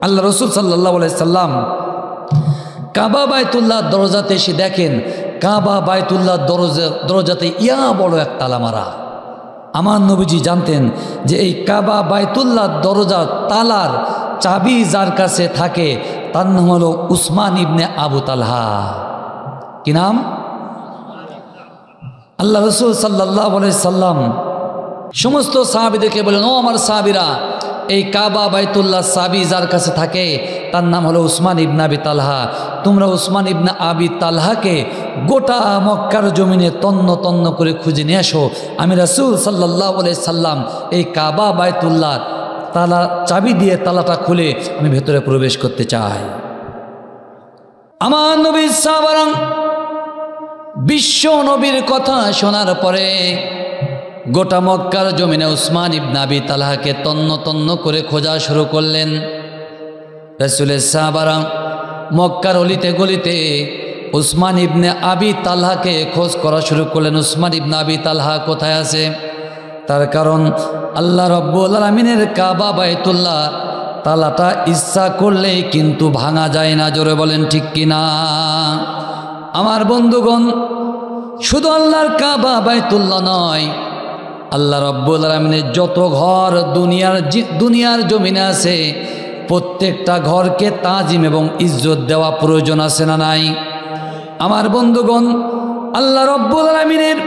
আল্লাহ রসুল সাল্লাল্লাহু আলাইহি সাল্লাম কাবা বাইতুল্লাহ দরজাতে এসে দেখেন কাবা বাইতুল্লাহ দরজাতে ইয়া বড় এক তালা মারা। আমার নবীজি জানতেন যে এই কাবা বাইতুল্লাহ দরজা তালার চাবি যার কাছে থাকে তার নাম হলো উসমান ইবনে আবু তালহা। কি নাম? আল্লাহ রসুল সাল্লাল্লাহু আলাইহি সাল্লাম সমস্ত সাহাবীদেরকে বলেন, ও আমার সাহাবীরা, এই কাবা বাইতুল্লাহ চাবি যার কাছে থাকে তার নাম হলো উসমান ইবনে আবি তালহা। তোমরা উসমান ইবনে আবি তালহাকে গোটা মক্কার জমিনে তন্ন তন্ন করে খুঁজে নিয়ে আসো। আমি রাসূল সাল্লাল্লাহু আলাইহি সাল্লাম এই কাবা বাইতুল্লাহ তালা চাবি দিয়ে তালাটা খুলে আমি ভেতরে প্রবেশ করতে চাই। আমার নবী সাহাবারা বিশ্ব নবীর কথা শোনার পরে গোটা মক্কার জমিনে উসমান ইবনে আবি তালহাকে তন্ন তন্ন করে খোঁজা শুরু করলেন। রাসূলের সাহাবারা মক্কার অলিতে গলিতে উসমান ইবনে আবি তালহাকে খোঁজ করা শুরু করলেন। উসমান ইবনে আবি তালহা কোথায় আছে? তার কারণ আল্লাহ রাব্বুল আলামিনের কাবা বাইতুল্লাহ তালাটা ইচ্ছা করলেই কিন্তু ভাঙা যায় না। জোরে বলেন ঠিক কিনা? আমার বন্ধুগণ, শুধু আল্লাহর কাবা বাইতুল্লাহ নয়, আল্লাহ রাব্বুল আলামিনের যত ঘর দুনিয়ার জমিনে আছে প্রত্যেকটা ঘরকে তাজিম এবং ইজ্জত দেওয়া প্রয়োজন আছে না নাই? আমার বন্ধুগণ, আল্লাহ রাব্বুল আলামিনের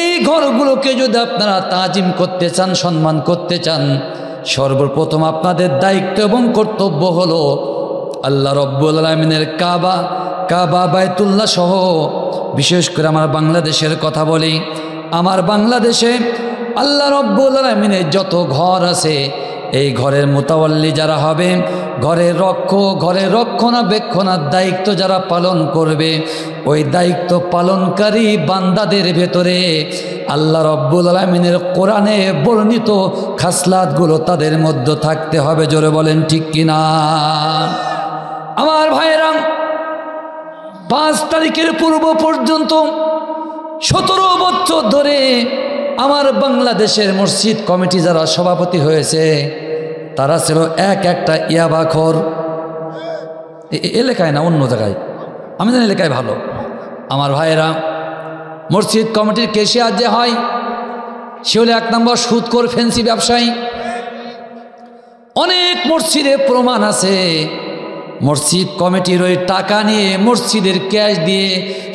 এই ঘরগুলোকে যদি আপনারা তাজিম করতে চান, সম্মান করতে চান, সর্বপ্রথম আপনাদের দায়িত্ব এবং কর্তব্য হলো আল্লাহ রাব্বুল আলামিনের কাবা বাইতুল্লাহ সহ বিশেষ করে আমার বাংলাদেশের কথা বলি। আমার বাংলাদেশে আল্লাহ রাব্বুল আলামিনের যত ঘর আছে এই ঘরের মুতাওয়াল্লি যারা হবে, ঘরের রক্ষণাবেক্ষণের দায়িত্ব যারা পালন করবে, ওই দায়িত্ব পালনকারী বান্দাদের ভেতরে আল্লাহ রাব্বুল আলামিনের কোরআনে বর্ণিত খাসলাতগুলো তাদের মধ্যে থাকতে হবে। জোরে বলেন ঠিক কিনা? আমার ভাইয়েরা, 5 তারিখের পূর্ব পর্যন্ত 17 বছর ধরে আমার বাংলাদেশের মসজিদ কমিটি যারা সভাপতি হয়েছে তারা ছিল একটা ইয়াবাখোর। এলাকায় না, অন্য জায়গায়, আমি জানি এলাকায় ভালো। আমার ভাইয়েরা, মসজিদ কমিটির কেশিয়ার যে হয় সে হলো 1 নম্বর সুদখোর ফেন্সি ব্যবসায়ী। অনেক মসজিদে প্রমাণ আছে মসজিদ কমিটির ওই টাকা নিয়ে মসজিদের ক্যাশ দিয়ে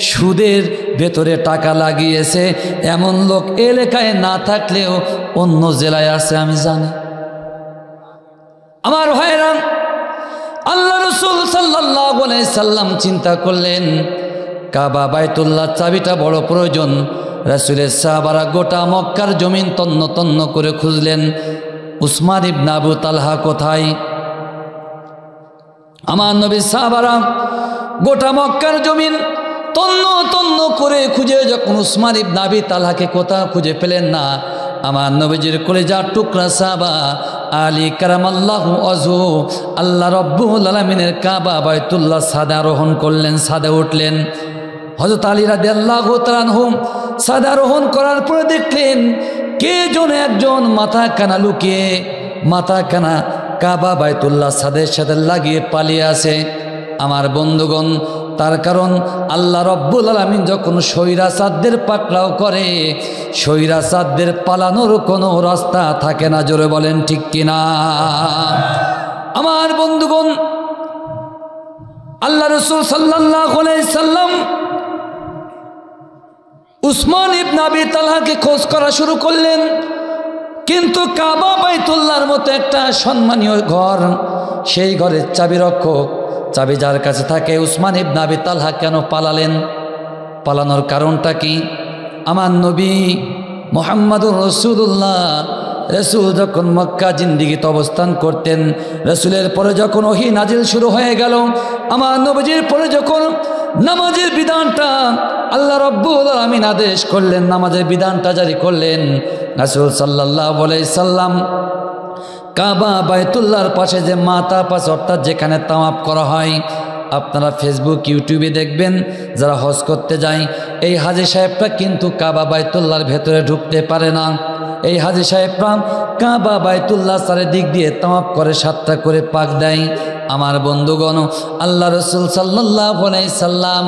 সুদের ভেতরে টাকা লাগিয়েছে এমন লোক এলাকায় না থাকলেও অন্য জেলায় আছে, আমি জানি। আমার ভাইরা, আল্লাহ রাসূল সাল্লাল্লাহু আলাইহি সাল্লাম চিন্তা করলেন কাবা বাইতুল্লাহ চাবিটা বড় প্রয়োজন। রাসূলের সাহাবারা গোটা মক্কার জমিন তন্ন তন্ন করে খুঁজলেন উসমান ইবনে আবু তালহা কোথায়। আমার নবী সাহাবারা গোটা মক্কার জমিন তন্ন তন্ন করে খুঁজে যখন উসমান ইবনে আবি তালহাকে কোথাও খুঁজে পেলেন না, আমার নবীজির কলিজার টুকরা সাহাবা আলী কারামাল্লাহু ওয়াজহু আল্লাহ রাব্বুল আলামিনের কাবা বাইতুল্লাহ ছাদে আরোহণ করলেন, ছাদে উঠলেন। হযরত আলী রাদিয়াল্লাহু তাআলা আনহু ছাদে আরোহণ করার পরে দেখলেন কে যেন একজন মাথা কানা লুকিয়ে মাথা কানা কাবা বাইতুল্লাহ ছাদের সাথে লাগিয়ে পালিয়ে আছে। আমার বন্ধুগণ, তার কারণ আল্লাহ রাব্বুল আলামিন যখন স্বৈরাচারদের পাকড়াও করে, স্বৈরাচারদের পালানোর কোনো রাস্তা থাকে না। জোরে বলেন ঠিক কিনা? আমার বন্ধুগণ, আল্লাহ রাসূল সাল্লাল্লাহু আলাইহি সাল্লাম উসমান ইবনে আবি তালহাকে খোঁজ করা শুরু করলেন, কিন্তু কাবা বাইতুল্লাহর মতো একটা সম্মানীয় ঘর, সেই ঘরের চাবি রক্ষক, চাবি যার কাছে থাকে, উসমান ইবনে আবি তালহা কেন পালালেন? পালানোর কারণটা কি? আমার নবী মুহাম্মদুর রাসূলুল্লাহ, রাসূল যখন মক্কা জিন্দিগিতে অবস্থান করতেন, রাসূলের পরে যখন ওহী নাজিল শুরু হয়ে গেল, আমার নবীজির পরে যখন নামাজের বিধানটা আল্লাহ রাব্বুল আলামিন আদেশ করলেন, নামাজের বিধানটা জারি করলেন, রাসূল সাল্লাল্লাহু আলাইহি সাল্লাম কাবা বাইতুল্লাহর পাশে যে মাথা পাশ অর্থাৎ যেখানে তাওয়াফ করা হয়, আপনারা ফেসবুক ইউটিউবে দেখবেন যারা হজ করতে যায়, এই হাজী সাহেবটা কিন্তু কাবা বাইতুল্লাহর ভেতরে ঢুকতে পারে না। এই হাজী সাহেবরা কাবা বাইতুল্লাহ চারিদিক দিয়ে তাওয়াফ করে 7টা করে পাক দেয়। আমার বন্ধুগণ, আল্লাহ রসুল সাল্লাল্লাহু আলাইহি সাল্লাম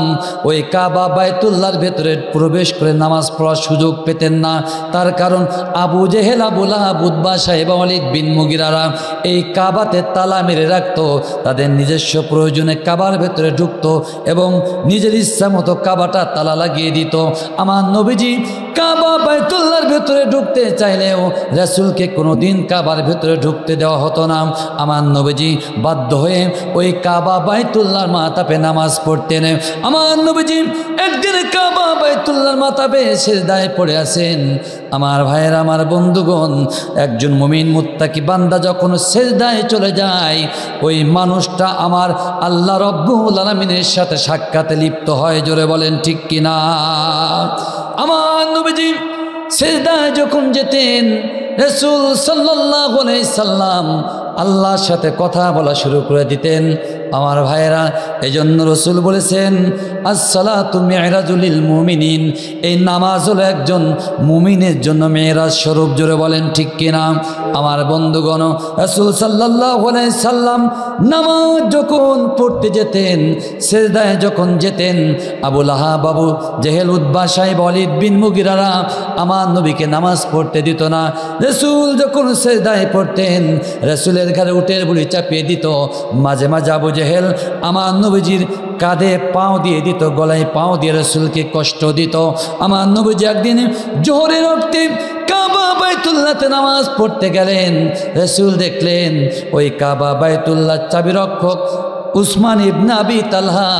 ওই কাবা বাইতুল্লাহর ভেতরে প্রবেশ করে নামাজ পড়ার সুযোগ পেতেন না। তার কারণ আবু জেহেল, আবু লাহাব, উতবা, সাইবা, ওয়ালিদ বিন মুগিরারা এই কাবাতে তালা মেরে রাখতো। তাদের নিজস্ব প্রয়োজনে কাবার ভেতরে ঢুকতো এবং নিজের ইচ্ছা মতো কাবাটা তালা লাগিয়ে দিত। আমার নবীজি কাবা বাইতুল্লাহর ভেতরে ঢুকতে চাইলেও রাসূলকে কোনোদিন কাবার ভেতরে ঢুকতে দেওয়া হতো না। আমার নবীজি বাধ্য হয়ে ওই কাবা বাইতুল্লাহর মাথাপে নামাজ পড়তেন। আমার নবীজি একদিন কাবা বাইতুল্লাহর মাথাপে সিজদায় পড়ে আছেন। আমার ভাইয়েরা, আমার বন্ধুগণ, একজন মুমিন মুত্তাকি বান্দা যখন সিজদায় চলে যায়, ওই মানুষটা আমার আল্লাহ রব্বুল আলামিনের সাথে সাক্ষাতে লিপ্ত হয়। জোরে বলেন ঠিক কিনা? আমার নবীজি সিজদায় যখন যেতেন, রাসূল সাল্লাল্লাহু আলাইহি সাল্লাম আল্লাহর সাথে কথা বলা শুরু করে দিতেন। আমার ভাইয়েরা, এই জন্য রসুল বলেছেন, আসসালাতু মি'রাজুল মুমিনিন, এই নামাজ হলো একজন মুমিনের জন্য মেরাজ স্বরূপ। জোরে বলেন ঠিক কিনা? আমার বন্ধুগণ, রাসূল সাল্লাল্লাহু আলাইহি সাল্লাম নামাজ যখন পড়তে যেতেন, সিজদায় যখন যেতেন, আবু লাহাব, আবু জেহেল, উতবা, সাইবা, ওয়ালিদ বিন মুগিরারা আমার নবীকে নামাজ পড়তে দিত না। রাসূল যখন সিজদায় পড়তেন, রাসূলের ঘাড়ে উটের বুড়ি চাপিয়ে দিত। মাঝে মাঝে আবু জেহেল আমার নবীজির কাঁধে পাও দিয়ে দিত, গলায় পাও দিয়ে রাসূলকে কষ্ট দিত। আমার নবীজি একদিন জোহরের ওয়াক্তে কাবা বাইতুল্লাহতে নামাজ পড়তে গেলেন। রাসূল দেখলেন ওই কাবা বাইতুল্লাহর চাবিরক্ষক উসমান ইবনে আবি তালহা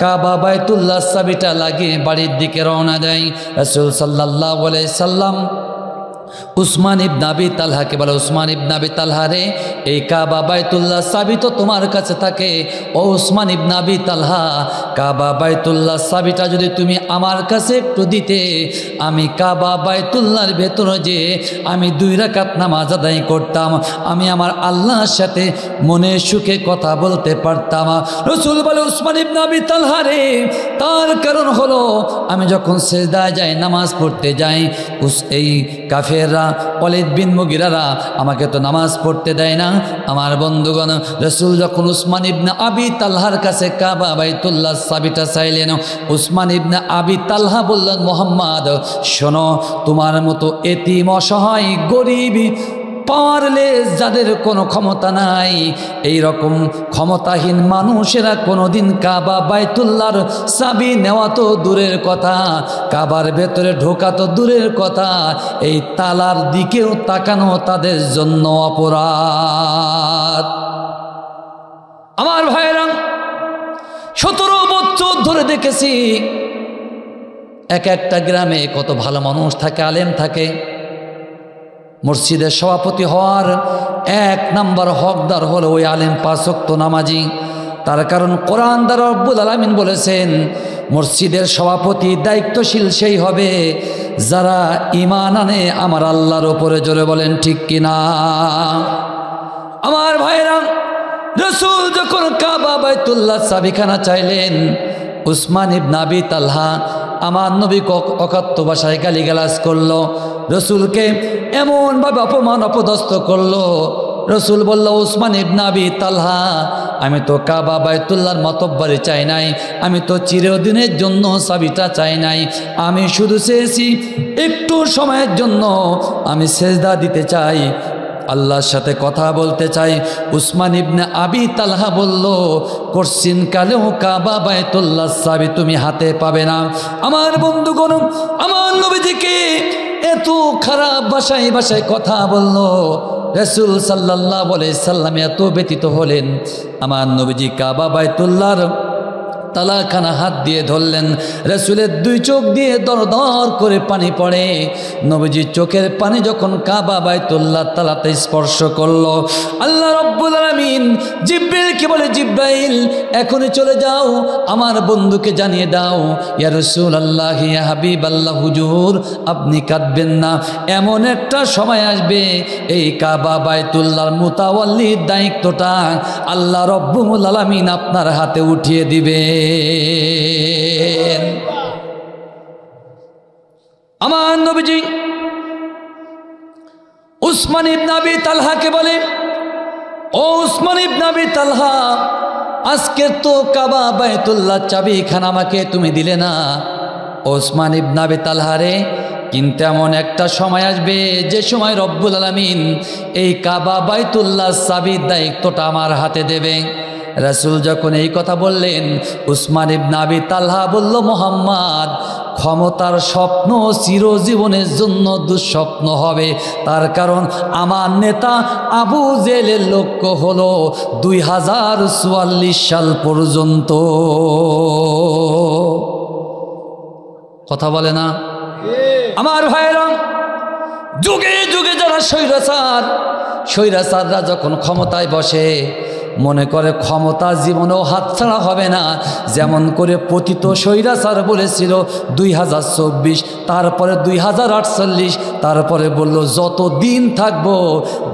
কাবা বাইতুল্লাহ চাবিটা লাগিয়ে বাড়ির দিকে রওনা দেয়। রাসূল সাল্লাল্লাহু আলাইহি সাল্লাম উসমান ইবনে আবি তালহাকে বলে, উসমান ইবনে আবি তালহা রে, এই কাবা বাইতুল্লাহ চাবি তো তোমার কাছে থাকে। ও উসমান ইবনে আবি তালহা, কাবা বাইতুল্লাহ চাবিটা যদি তুমি আমার কাছে একটু দিতে, আমি কাবা বাইতুল্লাহর ভেতরে যে আমি 2 রাকাত নামাজ আদায় করতাম, আমি আমার আল্লাহর সাথে মনে সুখে কথা বলতে পারতাম। রাসূল বলে, উসমান ইবনে আবি তালহা রে, তার কারণ হলো আমি যখন সিজদায় যাই, নামাজ পড়তে যাই, এই কাফেররা ওয়ালিদ বিন মুগিরারা আমাকে তো নামাজ পড়তে দেয় না। আমার বন্ধুগণ, রাসূল যখন উসমান ইবনে আবি তালহার কাছে কাবা বাইতুল্লাহ চাবিটা চাইলেন, উসমান ইবনে আবি তালহা বললেন, মুহাম্মদ শোনো, তোমার মতো এতিম, অসহায়, গরিব, পাওয়ারলেস, যাদের কোনো ক্ষমতা নাই, এই রকম ক্ষমতাহীন মানুষেরা কোনোদিন কাবা বাইতুল্লাহর চাবি নেওয়া তো দূরের কথা, কাবার ভেতরে ঢোকা তো দূরের কথা, এই তালার দিকেও তাকানো তাদের জন্য অপরাধ। আমার ভাইয়েরা, 17 বছর ধরে দেখেছি এক একটা গ্রামে কত ভালো মানুষ থাকে, আলেম থাকে। মসজিদের সভাপতি হওয়ার 1 নম্বর হকদার হলো ওই আলেম, 5 ওয়াক্ত নামাজি। তার কারণ কোরআন দ্বারা রব্বুল আলামিন বলেছেন, মসজিদের সভাপতি দায়িত্বশীল সেই হবে যারা ঈমান আনে আমার আল্লাহর উপরে। জোরে বলেন ঠিক কিনা? আমার ভাইরা, রাসূল যখন কাবা বাইতুল্লাহ চাবিখানা চাইলেন, উসমান ইবনে আবি তালহা আমার নবী অকথ্য ভাষায় গালিগালাজ করলো, রসুলকে এমনভাবে অপমান অপদস্থ করলো। রসুল বলল, উসমান ইবনে আবি তালহা, আমি তো কাবা বাইতুল্লাহর মাতব্বরি চাই নাই, আমি তো চিরদিনের জন্য চাবিটা চাই নাই, আমি শুধু চেয়েছি একটু সময়ের জন্য আমি সেজদা দিতে চাই, আল্লাহর সাথে কথা বলতে চাই। উসমান ইবনে আবি তালহা বলল, কোশ্চিন কালেও কাবা বাইতুল্লাহ চাবি তুমি হাতে পাবে না। আমার বন্ধুগণ, আমার নবীজিকে এত খারাপ ভাষায় কথা বলল, রাসূল সাল্লাল্লাহু আলাইহি সাল্লাম এত ব্যথিত হলেন। আমার নবীজি কাবা বাইতুল্লাহর তালাখানা হাত দিয়ে ধরলেন, রাসূলের 2 চোখ দিয়ে দরদর করে পানি পড়ে। নবীজির চোখের পানি যখন কাবা বাইতুল্লাহ তালাতে স্পর্শ করলো, আল্লাহ রব্বুল আলামিন জিবরাইলকে বলে, জিবরাইল এখনই চলে যাও, আমার বন্ধুকে জানিয়ে দাও, ইয়া রাসূলুল্লাহ, ইয়া হাবিবাল্লাহ, হুজুর আপনি কাঁদবেন না, এমন একটা সময় আসবে এই কাবা বাইতুল্লাহর মুতাওয়াল্লির দায়িত্বটা আল্লাহ রব্বুল আলামিন আপনার হাতে উঠিয়ে দিবে। আমার নবীজি উসমান ইবনে আবি তালহাকে বলে, ও উসমান ইবনে আবি তালহা, আজকে তো কাবা বাইতুল্লাহ চাবিখানা আমাকে তুমি দিলে না। ওসমান ইবনে আবি তালহা রে, কিন্তু এমন একটা সময় আসবে যে সময় রব্বুল আলামিন এই কাবা বাইতুল্লাহ চাবির দায়িত্বটা আমার হাতে দেবে। রাসূল যখন এই কথা বললেন, উসমান ইবনে আবি তালহা বলল, মুহাম্মদ, ক্ষমতার স্বপ্ন চিরজীবনের জন্য দুঃস্বপ্ন হবে। তার কারণ আমার নেতা আবু জেহেলের লক্ষ্য হলো 2044 সাল পর্যন্ত। কথা বলে না আমার ভাইরা? যুগে যুগে যারা স্বৈরাচাররা যখন ক্ষমতায় বসে, মনে করে ক্ষমতা জীবনেও হাতছাড়া হবে না। যেমন করে পতিত স্বৈরাচার বলেছিল 2024, তারপরে 2048, তারপরে বলল যত দিন থাকবো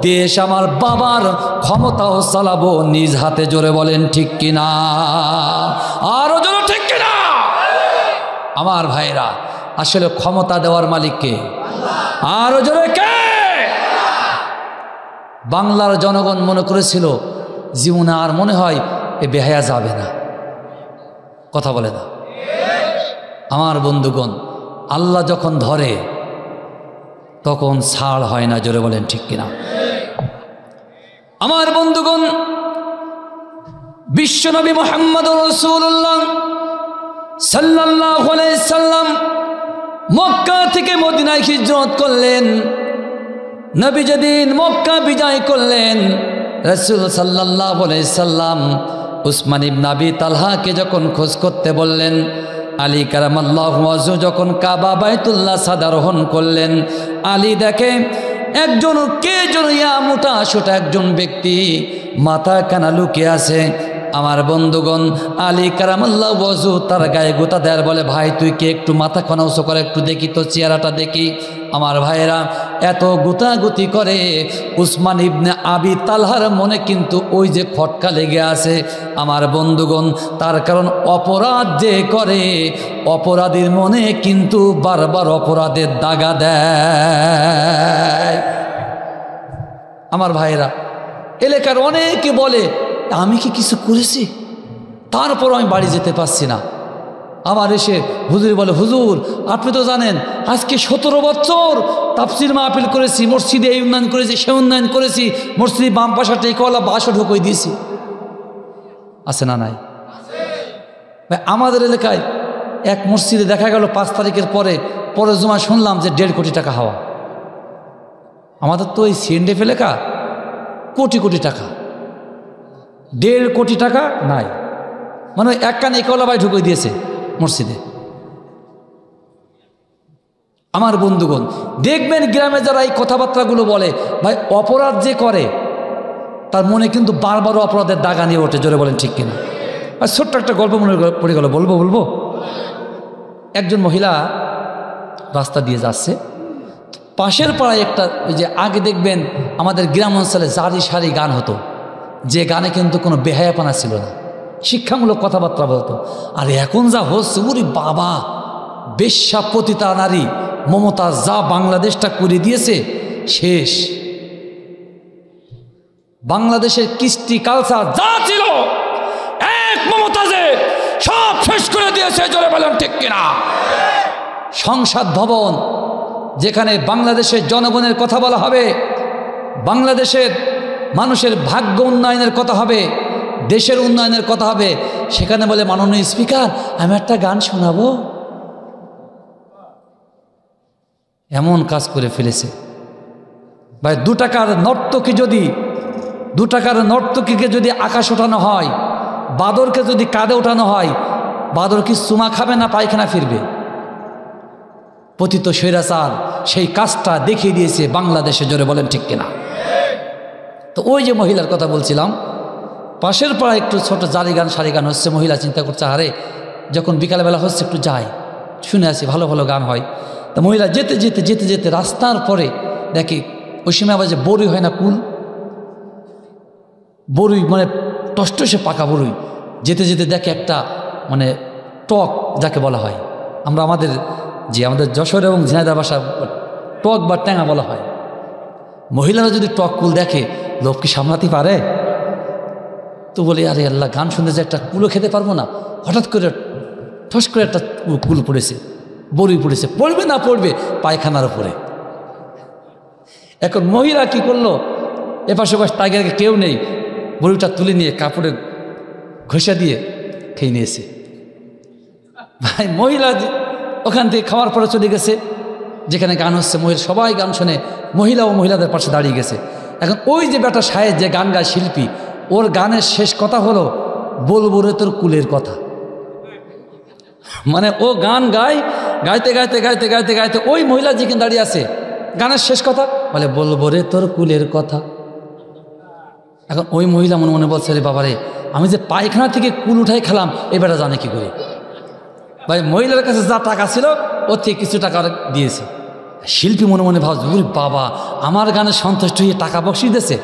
দেশ আমার বাবার, ক্ষমতাও চালাবো নিজ হাতে। জোরে বলেন ঠিক কিনা? আরো জোরে ঠিক কিনা? আমার ভাইরা, আসলে ক্ষমতা দেওয়ার মালিক কে? আরো জোরে কে? বাংলার জনগণ মনে করেছিল জীবনে আর মনে হয় এ বেহায়া যাবে না। কথা বলে না আমার বন্ধুগণ? আল্লাহ যখন ধরে তখন ছাড় হয় না। জোরে বলেন ঠিক কিনা? আমার বন্ধুগণ, বিশ্বনবী মুহাম্মদুর রাসূলুল্লাহ সাল্লাল্লাহু আলাইহি সাল্লাম মক্কা থেকে মদিনায় হিজরত করলেন। নবী যেদিন মক্কা বিজয় করলেন, রাসূল সাল্লাল্লাহু আলাইহি সাল্লাম উসমান ইবনে আবি তালহাকে যখন খোঁজ করতে বললেন, আলী কারামাল্লাহু ওয়াজহু যখন কাবা বাইতুল্লাহ সাদারোহণ করলেন, আলী দেখে একজন কে যেন মোটা সোটা একজন ব্যক্তি মাথা কানা লুকিয়ে আছে। আমার বন্ধুগণ, আলী কারামাল্লাহু ওয়াজহু তার গায়ে গোতা দেয়ার বলে, ভাই তুই কি একটু মাথা খানা উঁচু করে একটু দেখি তো, চেহারাটা দেখি। আমার ভাইয়েরা, এত গুতাগুতি করে উসমান ইবনে আবি তালহার মনে কিন্তু ওই যে খটকা লেগে আছে। আমার বন্ধুগণ, তার কারণ অপরাধ যে করে অপরাধীর মনে কিন্তু বারবার অপরাধের দাগা দেয়। আমার ভাইয়েরা, এলাকার অনেকে বলে আমি কি কিছু করেছি, তারপর আমি বাড়ি যেতে পারছি না। আবার এসে হুজুর বলে, হুজুর আপনি তো জানেন আজকে 17 বছর তাফসির মাহফিল করেছি, মসজিদে এই উন্নয়ন করেছি, সে উন্নয়ন করেছি, মসজিদে বাম পাশা টেকওয়ালা বাসও ঢুকিয়ে দিয়েছি। আছে না নাই? ভাই, আমাদের এলাকায় এক মসজিদে দেখা গেল 5 তারিখের পরে জমা শুনলাম যে 1.5 কোটি টাকা হাওয়া। আমাদের তো এই সিএনডিএফ এলাকা কোটি কোটি টাকা, 1.5 কোটি টাকা নাই, মানে এক কান একলা ভাই ঢুকিয়ে দিয়েছে মসজিদে। আমার বন্ধুগণ, দেখবেন গ্রামে যারা এই কথাবার্তাগুলো বলে, ভাই অপরাধ যে করে তার মনে কিন্তু বারবার অপরাধের দাগা নিয়ে ওঠে। জোরে বলেন ঠিক কিনা? আর ছোট্ট একটা গল্প মনে পড়ে গেল, বলবো। একজন মহিলা রাস্তা দিয়ে যাচ্ছে, পাশের পাড়ায় একটা, ওই যে আগে দেখবেন আমাদের গ্রাম অঞ্চলে জারি সারি গান হতো, যে গানে কিন্তু কোনো বেহায়াপনা ছিল না, শিক্ষামূলক কথাবার্তা বলতো। আর এখন যা হচ্ছে, ওরে বাবা, বেশ্যা পতিতা নারী মমতাজ যা বাংলাদেশটা করে দিয়েছে, শেষ। বাংলাদেশের কৃষ্টি কালচার যা ছিল এক মমতাজে সব শেষ করে দিয়েছে। জোরে বলেন ঠিক কিনা? সংসদ ভবন, যেখানে বাংলাদেশের জনগণের কথা বলা হবে, বাংলাদেশের মানুষের ভাগ্য উন্নয়নের কথা হবে, দেশের উন্নয়নের কথা হবে, সেখানে বলে মাননীয় স্পিকার আমি একটা গান শোনাবো। এমন কাজ করে ফেলেছে ভাই। 2 টাকার নর্তকীকে যদি আকাশ ওঠানো হয়, বাদরকে যদি কাঁধে ওঠানো হয়, বাদর কি চুমা খাবে না পায়খানা ফিরবে? পতিত স্বৈরাচার সেই কাজটা দেখিয়ে দিয়েছে বাংলাদেশে। জোরে বলেন ঠিক কিনা? তো ওই যে মহিলার কথা বলছিলাম, পাশের পাড়ায় একটু ছোট জারি গান সারি গান হচ্ছে, মহিলা চিন্তা করছে, আরে যখন বিকালবেলা হচ্ছে একটু যাই শুনে আসি, ভালো ভালো গান হয়। তো মহিলা যেতে যেতে রাস্তার পরে দেখি ওই সময় আবার যে বড়ই হয় না, কুল বড়ই, মানে টসটসে পাকা বড়ই, যেতে দেখে একটা মানে টক যাকে বলা হয়, আমাদের যশোর এবং ঝিনাইদহ ভাষা টক বা ট্যাঙা বলা হয়। মহিলারা যদি টক কুল দেখে লোভ কি সামলাতে পারে? তো বলে আরে আল্লাহ, গান শুনতে যে একটা কুলও খেতে পারবো না, হঠাৎ করে ঠস করে একটা কুল পড়েছে, বড়ি পড়েছে, পড়বে না পড়বে পায়খানার উপরে। এখন মহিলা কি করলো, এপাশে ওপাশে টাইগারকে কেউ নেই, বড়িটা তুলে নিয়ে কাপড়ে ঘষা দিয়ে খেয়ে নিয়েছে। ভাই মহিলা ওখান থেকে খাওয়ার পরে চলে গেছে যেখানে গান হচ্ছে, মহিলা সবাই গান শোনে, মহিলা ও মহিলাদের পাশে দাঁড়িয়ে গেছে। এখন ওই যে বেটা সাহেব যে গান গায় শিল্পী, ওর গানের শেষ কথা হলো বলবো রে তোর কুলের কথা। মানে ও গান গায়, গাইতে গাইতে গাইতে গাইতে গাইতে ওই মহিলা যেখানে দাঁড়িয়ে আছে গানের শেষ কথা বলে বলবো রে তোর কুলের কথা। এখন ওই মহিলা মনে মনে বলছে রে বাবারে, আমি যে পায়খানা থেকে কুল উঠাই খেলাম এই বেটা জানে কি করে। ভাই মহিলার কাছে যা টাকা ছিল ওর থেকে কিছু টাকা দিয়েছে। শিল্পী মনে মনে ভাবছে বাবা আমার গানে সন্তুষ্ট হয়ে টাকা বকশিয়ে দিয়েছে।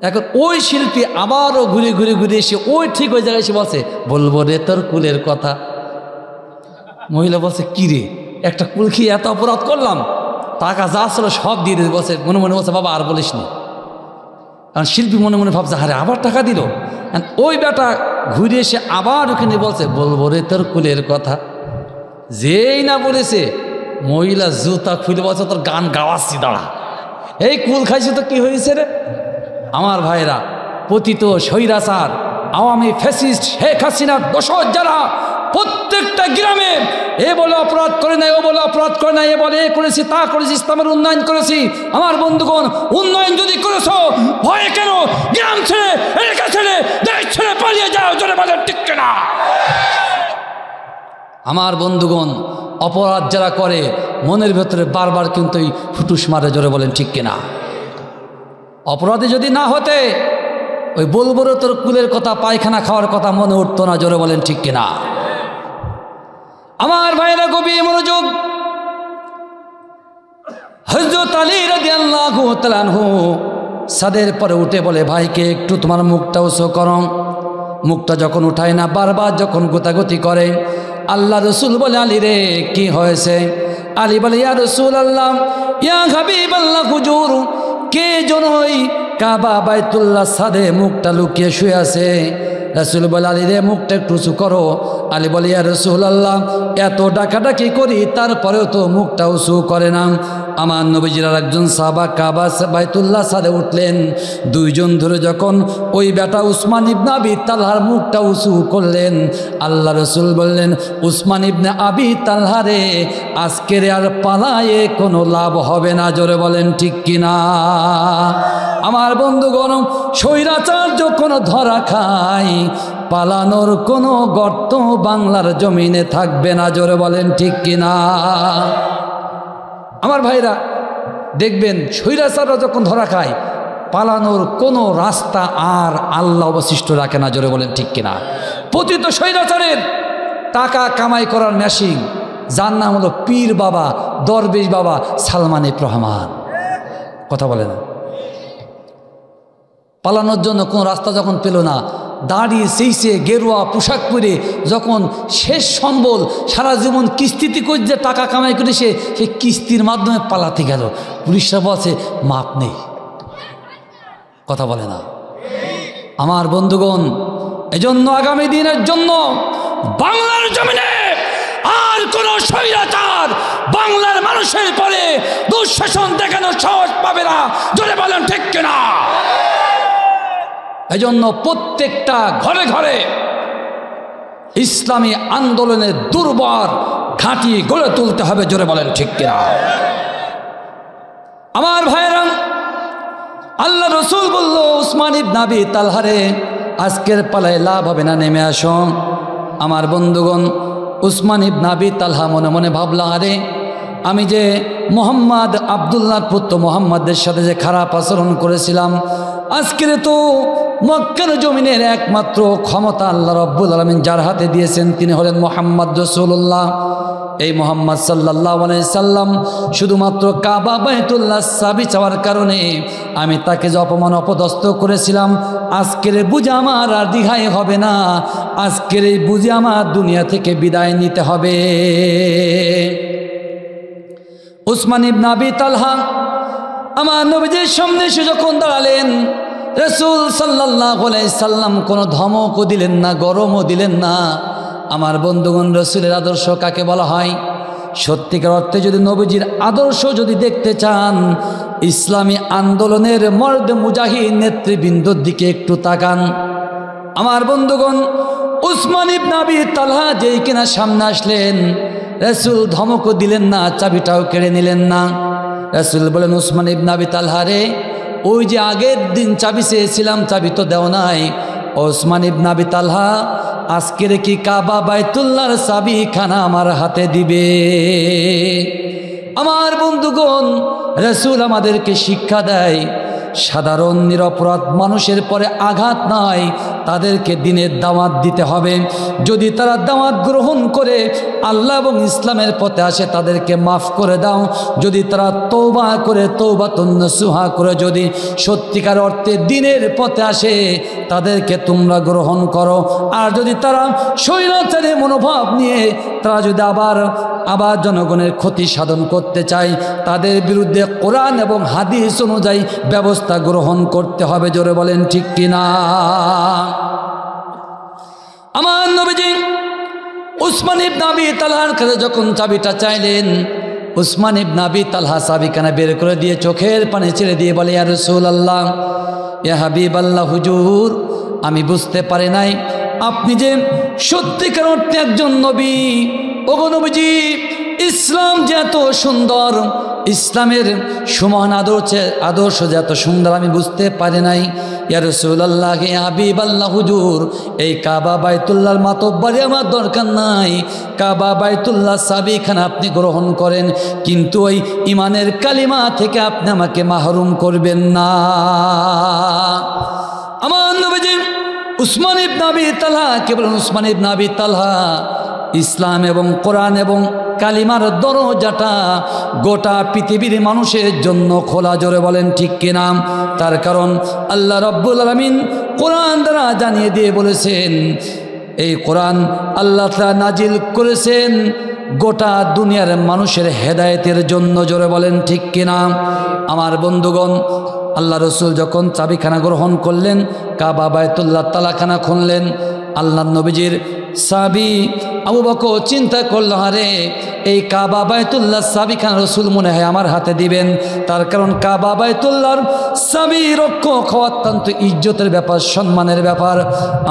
এখন ওই শিল্পী আবারও ঘুরে ঘুরে ঘুরে এসে ওই ঠিক ওই জায়গায় এসে বলছে বলবো রে তোর কুলের কথা। মহিলা বলছে কি রে, একটা কুল খেয়ে এত অপরাধ করলাম, টাকা যা ছিল সব দিয়ে দিতে বলছে। মনে মনে বলছে বাবা আর বলিস নি। কারণ শিল্পী মনে মনে ভাবছে আরে আবার টাকা দিল। ওই বেটা ঘুরে এসে আবার ওখানে বলছে বলবো রে তোর কুলের কথা। যেই না বলেছে মহিলা জুতা খুলে বলছে তোর গান গাওয়াচ্ছি দাঁড়া, এই কুল খাইছে তো কি হয়েছে রে। আমার ভাইরা, পতিত স্বৈরাচার আওয়ামী ফ্যাসিস্ট শেখ হাসিনার দোসর যারা প্রত্যেকটা গ্রামে এ বলে অপরাধ করে নাই, ও বলে অপরাধ করে নাই, এ বলে এ করেছি তা করেছি, ইসলামের উন্নয়ন করেছি। আমার বন্ধুগণ, উন্নয়ন যদি করেছো ভয়ে কেন গ্রাম ছেড়ে এলাকা ছেড়ে দেশ ছেড়ে পালিয়ে যাও, জোরে বলেন ঠিক না। আমার বন্ধুগণ, অপরাধ যারা করে মনের ভেতরে বারবার কিন্তু ফুটুস মারে, জোরে বলেন ঠিক কিনা। অপরাধী যদি না হতে ওই বলবো রে তোর কুলের কথা, পায়খানা খাওয়ার কথা মনে উঠতো না, জোরে বলেন ঠিক কিনা। আমার ভাইরা গভীর মনোযোগ। হযরত আলী রাদিয়াল্লাহু তাআলা আনহু সাদের পরে উঠে বলে ভাইকে একটু তোমার মুখটা উঁচু করো। মুখটা যখন উঠায় না, বারবার যখন গোতাগতি করে, আল্লাহ রসুল বলে আলী রে কি হয়েছে? আলী বলে ইয়া রাসূলুল্লাহ, ইয়া হাবিবাল্লাহ, হুজুর কে জনই কাবা বাইতুল্লাহ সাদে মুখটা লুকিয়ে শুয়ে আছে। রাসূল বলে আলী রে মুখটা একটু উঁচু করো। আলী বলে ইয়া রাসূলুল্লাহ, এত ডাকাডাকি করি তারপরেও তো মুখটা উঁচু করে না। আমার নবীজির একজন সাহাবা কাবা বাইতুল্লাহ সাদে উঠলেন, দুইজন ধরে যখন ওই বেটা উসমান ইবনে আবি তালহার মুখটা উঁচু করলেন, আল্লাহ রসুল বললেন উসমান ইবনে আবি তালহা রে আজকের আর পালায়ে কোনো লাভ হবে না, জোরে বলেন ঠিক কিনা। আমার বন্ধুগণ, স্বৈরাচার যখন ধরা খায় পালানোর কোনো গর্ত বাংলার জমিনে থাকবে না, জোরে বলেন ঠিক কিনা। আমার ভাইরা দেখবেন স্বৈরাচাররা যখন ধরা খায় পালানোর কোনো রাস্তা আর আল্লাহ অবশিষ্ট রাখে না, জোরে বলেন ঠিক কিনা। পতিত স্বৈরাচারের টাকা কামাই করার মেশিন, যার নাম হলো পীর বাবা, দরবেশ বাবা সালমান এফ রহমান। কথা বলে না, পালানোর জন্য কোনো রাস্তা যখন পেল না, দাঁড়িয়ে সেইসে গেরুয়া পোশাক পরে যখন শেষ সম্বল সারা জীবন কিস্তিতে করে যে টাকা কামাই করে সেই কিস্তির মাধ্যমে পালাতে গেল, পুলিশরা বলছে মাপ নেই। কথা বলে না। আমার বন্ধুগণ, এজন্য আগামী দিনের জন্য বাংলার জমিনে আর কোন স্বৈরাচার বাংলার মানুষের পরে দুঃশাসন দেখানোর সাহস পাবে না, জোরে বলেন ঠিক কিনা। এজন্য প্রত্যেকটা ঘরে ঘরে ইসলামী আন্দোলনের দুর্বার ঘাঁটি গড়ে তুলতে হবে, জোরে বলেন ঠিক কিনা। আমার ভাইরা, আল্লাহ রসুল বলল উসমান ইবনে আবি তালহারে আজকের পালায় লাভ হবে না, নেমে আসো। আমার বন্ধুগণ, উসমান ইবনে আবি তালহা মনে মনে ভাবলা আরে আমি যে মোহাম্মদ আবদুল্লাহর পুত্র মোহাম্মদের সাথে যে খারাপ আচরণ করেছিলাম, আজকের তো মক্কার জমিনের একমাত্র ক্ষমতা আল্লাহ রাব্বুল আলামিন যার হাতে দিয়েছেন তিনি হলেন মোহাম্মদ রাসূলুল্লাহ। এই মোহাম্মদ সাল্লাল্লাহু আলাইহি সাল্লাম শুধুমাত্র কাবা বাইতুল্লাহ চাবি চাওয়ার কারণে আমি তাকে যে অপমান অপদস্থ করেছিলাম, আজকের বুঝে আমার আর দ্বিধাই হবে না, আজকের এই বুঝে আমার দুনিয়া থেকে বিদায় নিতে হবে। উসমান ইবনে আবি তালহা আমার নবীজির সামনে এসে যখন দাঁড়ালেন, রাসূল সাল্লাল্লাহু আলাইহি সাল্লাম কোনো ধমকও দিলেন না, গরমও দিলেন না। আমার বন্ধুগণ, রাসূলের আদর্শ কাকে বলা হয়? সত্যিকার অর্থে যদি নবীজির আদর্শ যদি দেখতে চান, ইসলামী আন্দোলনের মর্দ মুজাহিদ নেতৃবৃন্দর দিকে একটু তাকান। আমার বন্ধুগণ, উসমান ইবনে আবি তালহা যেই কিনা সামনে আসলেন, রাসূল ধমকও দিলেন না, চাবিটাও কেড়ে নিলেন না। রাসূল বলেন, উসমান ইবনে আবি তালহা রে, ওই যে আগের দিন চাবি চেয়েছিলাম, চাবি তো দেও নাই। উসমান ইবনে আবি তালহা, আজকের কি কাবা বাইতুল্লাহর চাবিখানা আমার হাতে দিবে? আমার বন্ধুগণ, রাসূল আমাদেরকে শিক্ষা দেয়, সাধারণ নিরপরাধ মানুষের পরে আঘাত নয়, তাদেরকে দিনের দাওয়াত দিতে হবে। যদি তারা দাওয়াত গ্রহণ করে আল্লাহ এবং ইসলামের পথে আসে, তাদেরকে মাফ করে দাও। যদি তারা তওবা করে, তওবাতুন নসুহা করে যদি সত্যিকার অর্থে দিনের পথে আসে, তাদেরকে তোমরা গ্রহণ করো। আর যদি তারা স্বৈরাচারী মনোভাব নিয়ে তারা যদি আবার জনগণের ক্ষতি সাধন করতে চায়, তাদের বিরুদ্ধে কোরআন এবং হাদিস অনুযায়ী ব্যবস্থা গ্রহণ করতে হবে। জোরে বলেন ঠিক কিনা? আমার নবীজি উসমান ইবনে আবি তালহার কাছে যখন চাবিটা চাইলেন, উসমান ইবনে আবি তালহা চাবিখানা বের করে দিয়ে চোখের পানি ছেড়ে দিয়ে বলে, ইয়া রাসূলুল্লাহ, ইয়া হাবিবাল্লাহ, হুজুর, আমি বুঝতে পারি নাই আপনি যে সত্যিকার অর্থে একজন নবী। ওগো নবীজি, ইসলাম যে এত সুন্দর, ইসলামের সমান আদর্শ যে এত সুন্দর, আমি বুঝতে পারি নাই। ইয়া রাসূলুল্লাহ, ইয়া হাবিবাল্লাহ, হুজুর, এই কাবা বাইতুল্লাহর মাতব্বরি আমার দরকার নাই। কাবা বাইতুল্লাহ চাবিখানা আপনি গ্রহণ করেন, কিন্তু ওই ইমানের কালিমা থেকে আপনি আমাকে মাহরুম করবেন না। আমার নবীজি উসমান ইবনে আবি তালহা কে বলেন, উসমান ইবনে আবি তালহা, ইসলাম এবং কোরআন এবং কালিমার দরজাটা গোটা পৃথিবীর মানুষের জন্য খোলা। জোরে বলেন ঠিক কিনা? তার কারণ আল্লাহ রাব্বুল আলামিন কোরআন দ্বারা জানিয়ে দিয়ে বলেছেন, এই কোরআন আল্লাহ তাআলা নাজিল করেছেন গোটা দুনিয়ার মানুষের হেদায়েতের জন্য। জোরে বলেন ঠিক কিনা? আমার বন্ধুগণ, আল্লাহ রসুল যখন চাবিখানা গ্রহণ করলেন, কাবা বাইতুল্লাহ তালাখানা খুললেন, আল্লাহ নবীজির চাবি আবু বকর চিন্তা করল, হারে এই কাবা বাইতুল্লাহ চাবিখানা রসুল মনে হয় আমার হাতে দিবেন। তার কারণ কাবা বাইতুল্লাহর চাবি রক্ষক হওয়া অত্যন্ত ইজ্জতের ব্যাপার, সম্মানের ব্যাপার।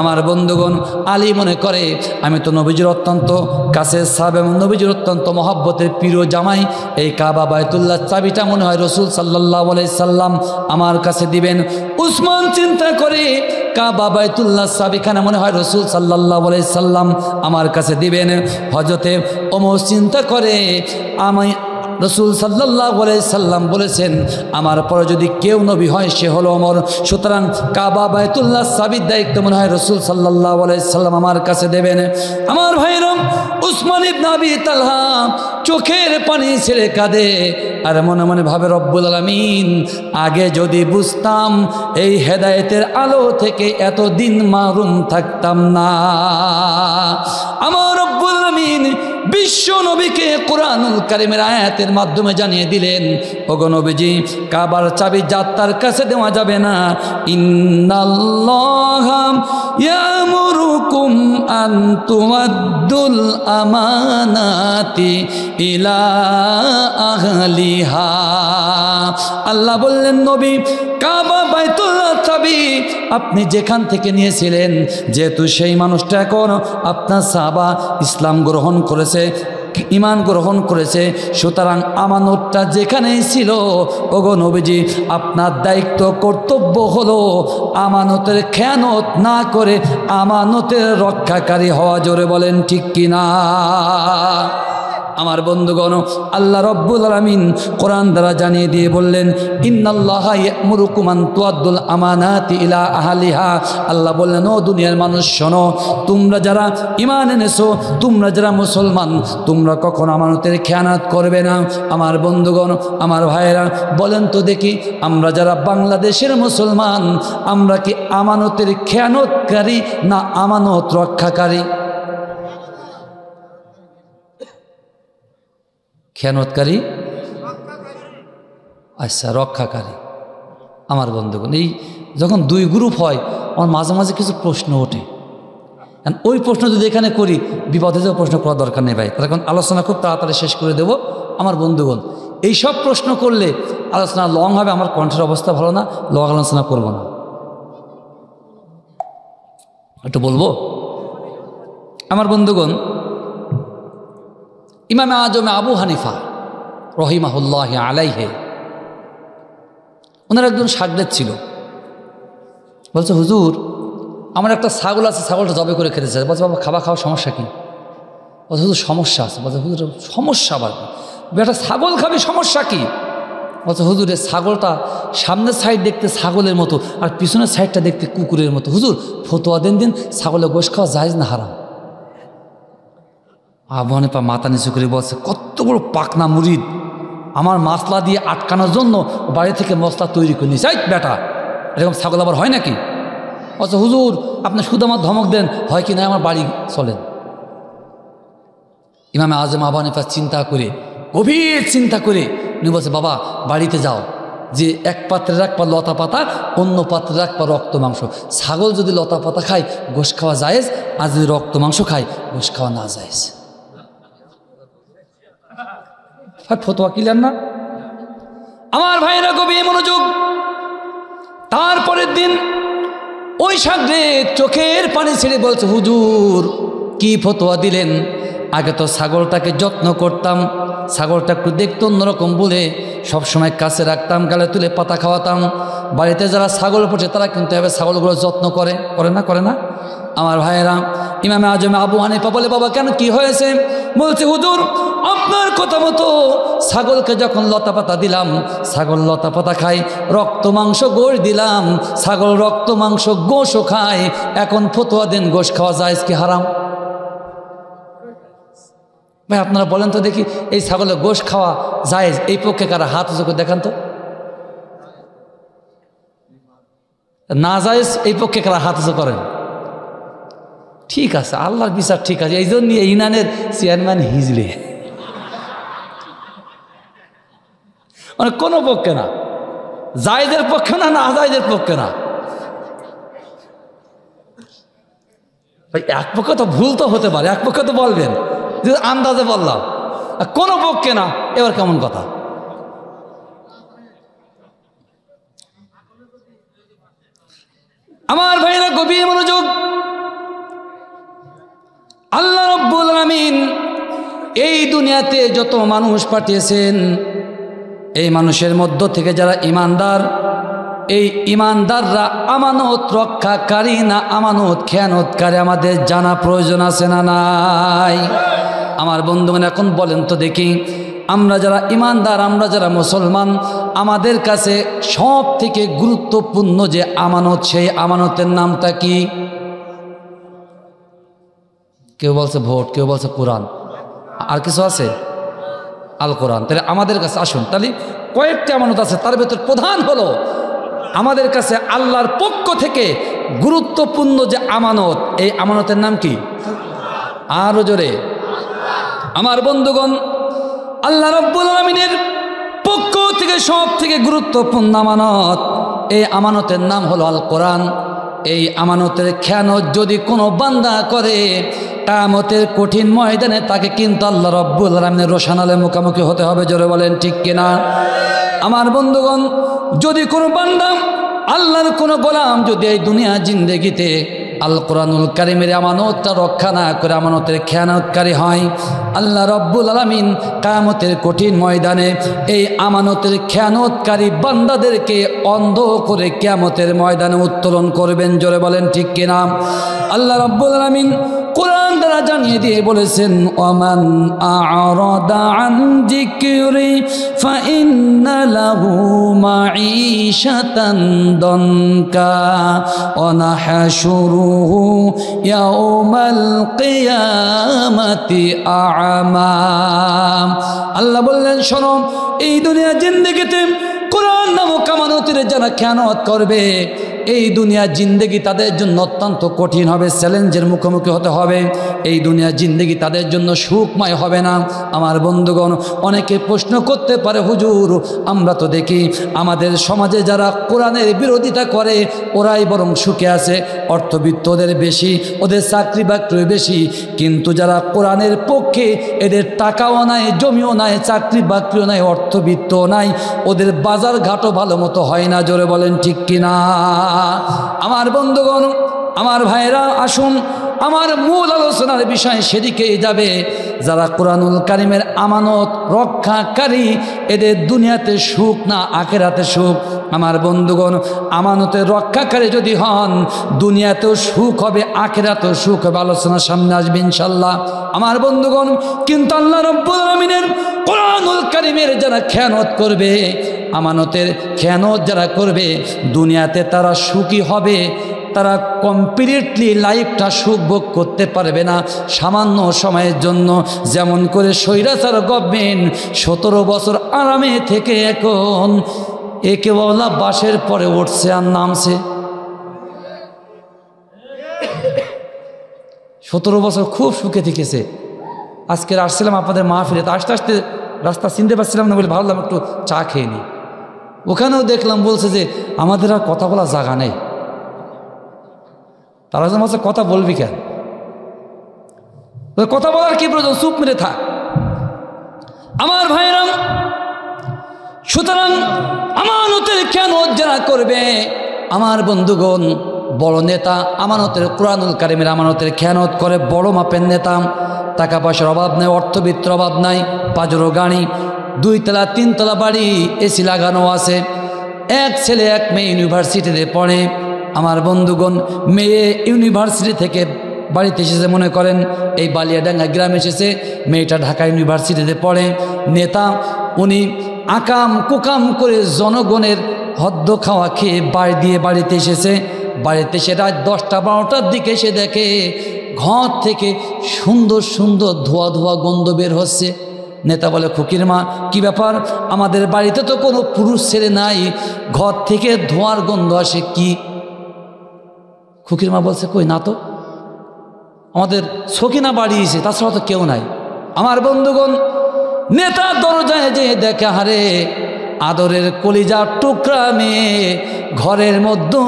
আমার বন্ধুগণ, আলী মনে করে আমি তো নবীজির অত্যন্ত কাছের সাহাবা এবং নবীজির অত্যন্ত মহব্বতের প্রিয় জামাই, এই কাবা বাইতুল্লাহ চাবিটা মনে হয় রসুল সাল্লাল্লাহু আলাইহি সাল্লাম আমার কাছে দিবেন। উসমান চিন্তা করে কাবা বাইতুল্লাহ চাবিখানা মনে হয় রসুল সাল্লাল্লাহু আলাইহি সাল্লাম আমার কাছে দিবেন। হযরতে ওমর চিন্তা করে, আমি রসুল সাল্লাল্লাহু আলাইহি সাল্লাম বলেছেন আমার পরে যদি কেউ নবী হয় সে হলো ওমর, সুতরাং কাবা বাইতুল্লাহ চাবির দায়িত্ব মনে হয় রসুল সাল্লাল্লাহু আলাইহি সাল্লাম আমার কাছে দেবেন। আমার ভাইরা, উসমান ইবনে আবি তালহা চোখের পানি ছেড়ে কাঁদে আর মনে মনে ভাবে, রব্বুল আলামিন, আগে যদি বুঝতাম এই হেদায়েতের আলো থেকে এতদিন মাহরুম থাকতাম না। আমার রব্বুল আলামিন বিশ্ব নবীকে কোরআনুল কারীমের আয়াতের মাধ্যমে জানিয়ে দিলেন, ওগো নবীজি, কাবার চাবি যাত্রার কাছে দেওয়া যাবে না। ইন্নাল্লাহা ইয়ামুরুকুম আন তুআদ্দুল আমানাতি ইলা আহলিহা। আল্লাহ বললেন, নবী, কাবা বাইতুল্লাহ চাবি আপনি যেখান থেকে নিয়েছিলেন, যেহেতু সেই মানুষটা এখন আপনার সাহাবা ইসলাম গ্রহণ করেছে, ঈমান গ্রহণ করেছে, সুতরাং আমানতটা যেখানেই ছিল, ওগো নবীজি, আপনার দায়িত্ব কর্তব্য হলো আমানতের খেয়ানত না করে আমানতের রক্ষাকারী হওয়া। জোরে বলেন ঠিক কিনা? আমার বন্ধুগণ, আল্লাহ রব্বুল আলামিন কোরআন দ্বারা জানিয়ে দিয়ে বললেন, ইন্নাল্লাহা ইয়া'মুরুকুম আন তুআদ্দুল আমানাতি ইলা আহলিহা। আল্লাহ বললেন, ও দুনিয়ার মানুষ শোনো, তোমরা যারা ঈমান এনেছো, তোমরা যারা মুসলমান, তোমরা কখনো আমানতের খেয়ানত করবে না। আমার বন্ধুগণ, আমার ভাইয়েরা, বলেন তো দেখি, আমরা যারা বাংলাদেশের মুসলমান, আমরা কি আমানতের খেয়ানতকারী না আমানত রক্ষাকারী? খেয়ানতকারী। আচ্ছা, রক্ষাকারী। আমার বন্ধুগণ, এই যখন দুই গ্রুপ হয় আমার মাঝে মাঝে কিছু প্রশ্ন ওঠে। ওই প্রশ্ন যদি এখানে করি বিপদে যাওয়া প্রশ্ন করার দরকার নেই ভাই, তাহলে এখন আলোচনা খুব তাড়াতাড়ি শেষ করে দেব। আমার বন্ধুগণ, এই সব প্রশ্ন করলে আলোচনা লং হবে, আমার কণ্ঠের অবস্থা ভালো না, লং আলোচনা করব না। একটু বলবো আমার বন্ধুগণ, ইমামে আজমে আবু হানিফা রহিমাহুল্লাহ আলাইহে, ওনার একজন শাগরেদ ছিল। বলছে, হুজুর আমার একটা ছাগল আছে, ছাগলটা জবে করে খেতে চাই। বলছে, বাবা খাওয়ার সমস্যা কি? বলছে, হুজুর সমস্যা আছে। বলছে, হুজুর সমস্যা আবার বেটা, ছাগল খাবি, সমস্যা কি? বলছে, হুজুর এই ছাগলটা সামনের সাইড দেখতে ছাগলের মতো আর পিছনের সাইডটা দেখতে কুকুরের মতো। হুজুর ফতোয়া দিন ছাগলের গোশ খাওয়া জায়েজ না হারাম? আবু হানিফা মাথা নিচু করে বলছে, কত বড় পাকনা মুরিদ, আমার মশলা দিয়ে আটকানোর জন্য বাড়ি থেকে মশলা তৈরি করে নিয়েছে। বেটা এরকম ছাগল আবার হয় নাকি? আচ্ছা হুজুর আপনি শুধু আমার ধমক দেন, হয় কি না আমার বাড়ি চলেন। ইমামে আজম আবু হানিফা চিন্তা করে, গভীর চিন্তা করে উনি বলছে, বাবা বাড়িতে যাও, যে এক পাত্রে রাখবা লতা পাতা, অন্য পাত্রে রাখবা রক্ত মাংস। ছাগল যদি লতা পাতা খায় গোশ খাওয়া জায়েজ, আর যদি রক্ত মাংস খায় গোশ খাওয়া না জায়েজ। ফতোয়া ক্লিয়ার না আমার ভাইরা? গভীর মনোযোগ। তারপরের দিন ওই শাগরেদ চোখের পানি ছেড়ে বলছে, হুজুর কি ফতোয়া দিলেন? আগে তো ছাগলটাকে যত্ন করতাম, ছাগলটা একটু দেখতো অন্যরকম বলে সবসময় কাছে রাখতাম, গালে তুলে পাতা খাওয়াতাম। বাড়িতে যারা ছাগল পোষে তারা কিন্তু এভাবে ছাগলগুলো যত্ন করে না? আমার ভাইয়েরা, ইমামে আজম আবু হানিফা বলে, বাবা কেন, কি হয়েছে? বলছে, হুজুর আপনার কথা মতো ছাগলকে যখন লতা পাতা দিলাম, ছাগল লতা পাতা খায়, রক্ত মাংস গোশ দিলাম, ছাগল রক্ত মাংস গোশও খায়। এখন ফতোয়া দেন গোশ খাওয়া জায়েজ কি হারাম? ভাই আপনারা বলেন তো দেখি, এই ছাগলের গোশ খাওয়া জায়েজ এই পক্ষে কারা? হাত উঁচু করে দেখান তো। না জায়েজ এই পক্ষে কারা? হাত উঁচু করেন। ঠিক আছে, আল্লাহর বিচার ঠিক আছে। এই জন্য ইনানের চেয়ারম্যান হিজলে, মানে কোনো পক্ষে না, জায়েজের পক্ষে না, না জায়েজের পক্ষে না। ভাই এক পক্ষে তো ভুল তো হতে পারে, এক পক্ষে তো বলবেন, আন্দাজে বললাম, কোনো পক্ষে না, এবার কেমন কথা? আমার ভাইরা গভীর মনোযোগ। আল্লাহ রাব্বুল আলামিন এই দুনিয়াতে যত মানুষ পাঠিয়েছেন, এই মানুষের মধ্য থেকে যারা ইমানদার, এই ইমানদাররা আমানত রক্ষাকারী না আমানত খেয়ানতকারী আমাদের জানা প্রয়োজন আছে না নাই? আমার বন্ধুগণ এখন বলেন তো দেখি, আমরা যারা ইমানদার, আমরা যারা মুসলমান, আমাদের কাছে সব থেকে গুরুত্বপূর্ণ যে আমানত, সেই আমানতের নামটা কি? কেউ বলছে ভোট, কেউ বলছে কোরআন, আর কিছু আছে? আল কোরআন। তাহলে আমাদের কাছে আসুন, তাহলে কয়েকটি আমানত আছে, তার ভেতর প্রধান হলো আমাদের কাছে আল্লাহর পক্ষ থেকে গুরুত্বপূর্ণ যে আমানত, এই আমানতের নাম কি? আরো জোরে। আমার বন্ধুগণ, আল্লাহ রাব্বুল আলামিনের পক্ষ থেকে সব থেকে গুরুত্বপূর্ণ আমানত, এই আমানতের নাম হলো আল কোরআন। এই আমানতের খেয়ানত যদি কোনো বান্দা করে, কিয়ামতের কঠিন ময়দানে তাকে কিন্তু আল্লাহ রাব্বুল আলামিনের রোশানালে মুখোমুখি হতে হবে। জোরে বলেন ঠিক কিনা? আমার বন্ধুগণ, যদি কোনো বান্দা, আল্লাহর কোনো গোলাম যদি এই দুনিয়া জিন্দেগিতে আল কোরআনুল কারীমের আমানতটা রক্ষা না করে আমানতের খেয়ানতকারী হয়, আল্লাহ রাব্বুল আলামিন কিয়ামতের কঠিন ময়দানে এই আমানতের খেয়ানতকারী বান্দাদেরকে অন্ধ করে কিয়ামতের ময়দানে উত্তোলন করবেন। জোরে বলেন ঠিক কিনা? আল্লাহ রাব্বুল আলামিন কোরআন দ্বারা জানিয়ে দিয়ে বলেছেন, ওমান আ'রাদা আন যিকরি ফাইন্না লাহু মাঈশাতান দনকা ওয়া নাহশুরুহু ইয়াওমাল কিয়ামাতি আ'মা। আল্লাহ বললেন, শোনো, এই দুনিয়া জিন্দেগিতে কোরআন নামক আমানতের যারা খেয়ানত করবে, এই দুনিয়া জিন্দেগি তাদের জন্য অত্যন্ত কঠিন হবে, চ্যালেঞ্জের মুখোমুখি হতে হবে। এই দুনিয়া জিন্দেগি তাদের জন্য সুখময় হবে না। আমার বন্ধুগণ, অনেকে প্রশ্ন করতে পারে, হুজুর আমরা তো দেখি আমাদের সমাজে যারা কোরআনের বিরোধিতা করে ওরাই বরং সুখে আছে, অর্থবিত্ত ওদের বেশি, ওদের চাকরি বাকরি বেশি, কিন্তু যারা কোরআনের পক্ষে এদের টাকাও নাই, জমিও নাই, চাকরি বাকরিও নাই, অর্থবিত্তও নাই, ওদের বাজার ঘাটও ভালো মতো হয় না। জোরে বলেন ঠিক কিনা? আমার বন্ধুগণ, আমার ভাইরা, আসুন আমার মূল আলোচনার বিষয় সেদিকেই যাবে। যারা কোরআনুল কারিমের আমানত রক্ষাকারী এদের দুনিয়াতে সুখ না আখিরাতে সুখ। আমার বন্ধুগণ, আমানতের রক্ষাকারী যদি হন দুনিয়াতেও সুখ হবে, আখিরাতেও সুখ হবে। আলোচনার সামনে আসবে ইনশাল্লাহ। আমার বন্ধুগণ, কিন্তু আল্লাহ রাব্বুল আলামিনের কোরআনুল কারিমের যারা খেয়ানত করবে, আমানতের খেয়ানত যারা করবে, দুনিয়াতে তারা সুখী হবে, তারা কমপ্লিটলি লাইফটা সুখ ভোগ করতে পারবে না, সামান্য সময়ের জন্য। যেমন করে স্বৈরাচার গভর্নমেন্ট 17 বছর আরামে থেকে এখন একেবালা বাসের পরে উঠছে আর নামছে। 17 বছর খুব সুখে থেকেছে। আজকে আসছিলাম আপনাদের মাহফিলে, তো আস্তে আস্তে রাস্তা চিনতে পারছিলাম না বলে ভাবলাম একটু চা খেয়ে নিই। ওখানেও দেখলাম বলছে যে আমাদের আর কথা বলার জায়গা নেই। তারা যেন বলছে কথা বলবি কেন, কথা বলার কি প্রয়োজন, চুপ মেরে থাক। আমার ভাইরা, সুতরাং আমানতের খেয়ানত যারা করবে, আমার বন্ধুগণ, বড় নেতা আমানতের কোরআনুল কারিমের আমানতের খেয়ানত করে, বড় মাপের নেতা, টাকা পয়সার অভাব নাই, অর্থবিত্তর অভাব নাই, পাজরো গাড়ি, 2 তলা 3 তলা বাড়ি, এসি লাগানো আছে, এক ছেলে এক মেয়ে ইউনিভার্সিটিতে পড়ে। আমার বন্ধুগণ, মেয়ে ইউনিভার্সিটি থেকে বাড়িতে এসেছে, মনে করেন এই বালিয়াডাঙ্গা গ্রামে এসেছে, মেয়েটা ঢাকা ইউনিভার্সিটিতে পড়ে। নেতা উনি আকাম কুকাম করে জনগণের হদ্দ খাওয়া খেয়ে বাড়িতে এসেছে। বাড়িতে এসে রাত 10টা 12টার দিকে এসে দেখে ঘর থেকে সুন্দর সুন্দর ধোয়া ধোয়া গন্ধ বের হচ্ছে। নেতা বলে, খুকির মা কি ব্যাপার, আমাদের বাড়িতে তো কোনো পুরুষ ছেলে নাই, ঘর থেকে ধোঁয়ার গন্ধ আসে কি? খুকির মা বলছে, কই না তো, আমাদের সখিনা বাড়িয়েছে, তাছাড়া তো কেউ নাই। আমার বন্ধুগণ, নেতা দরজায় যে দেখে, হারে আদরের কলিজার টুকরা মেয়ে ঘরের মধ্যে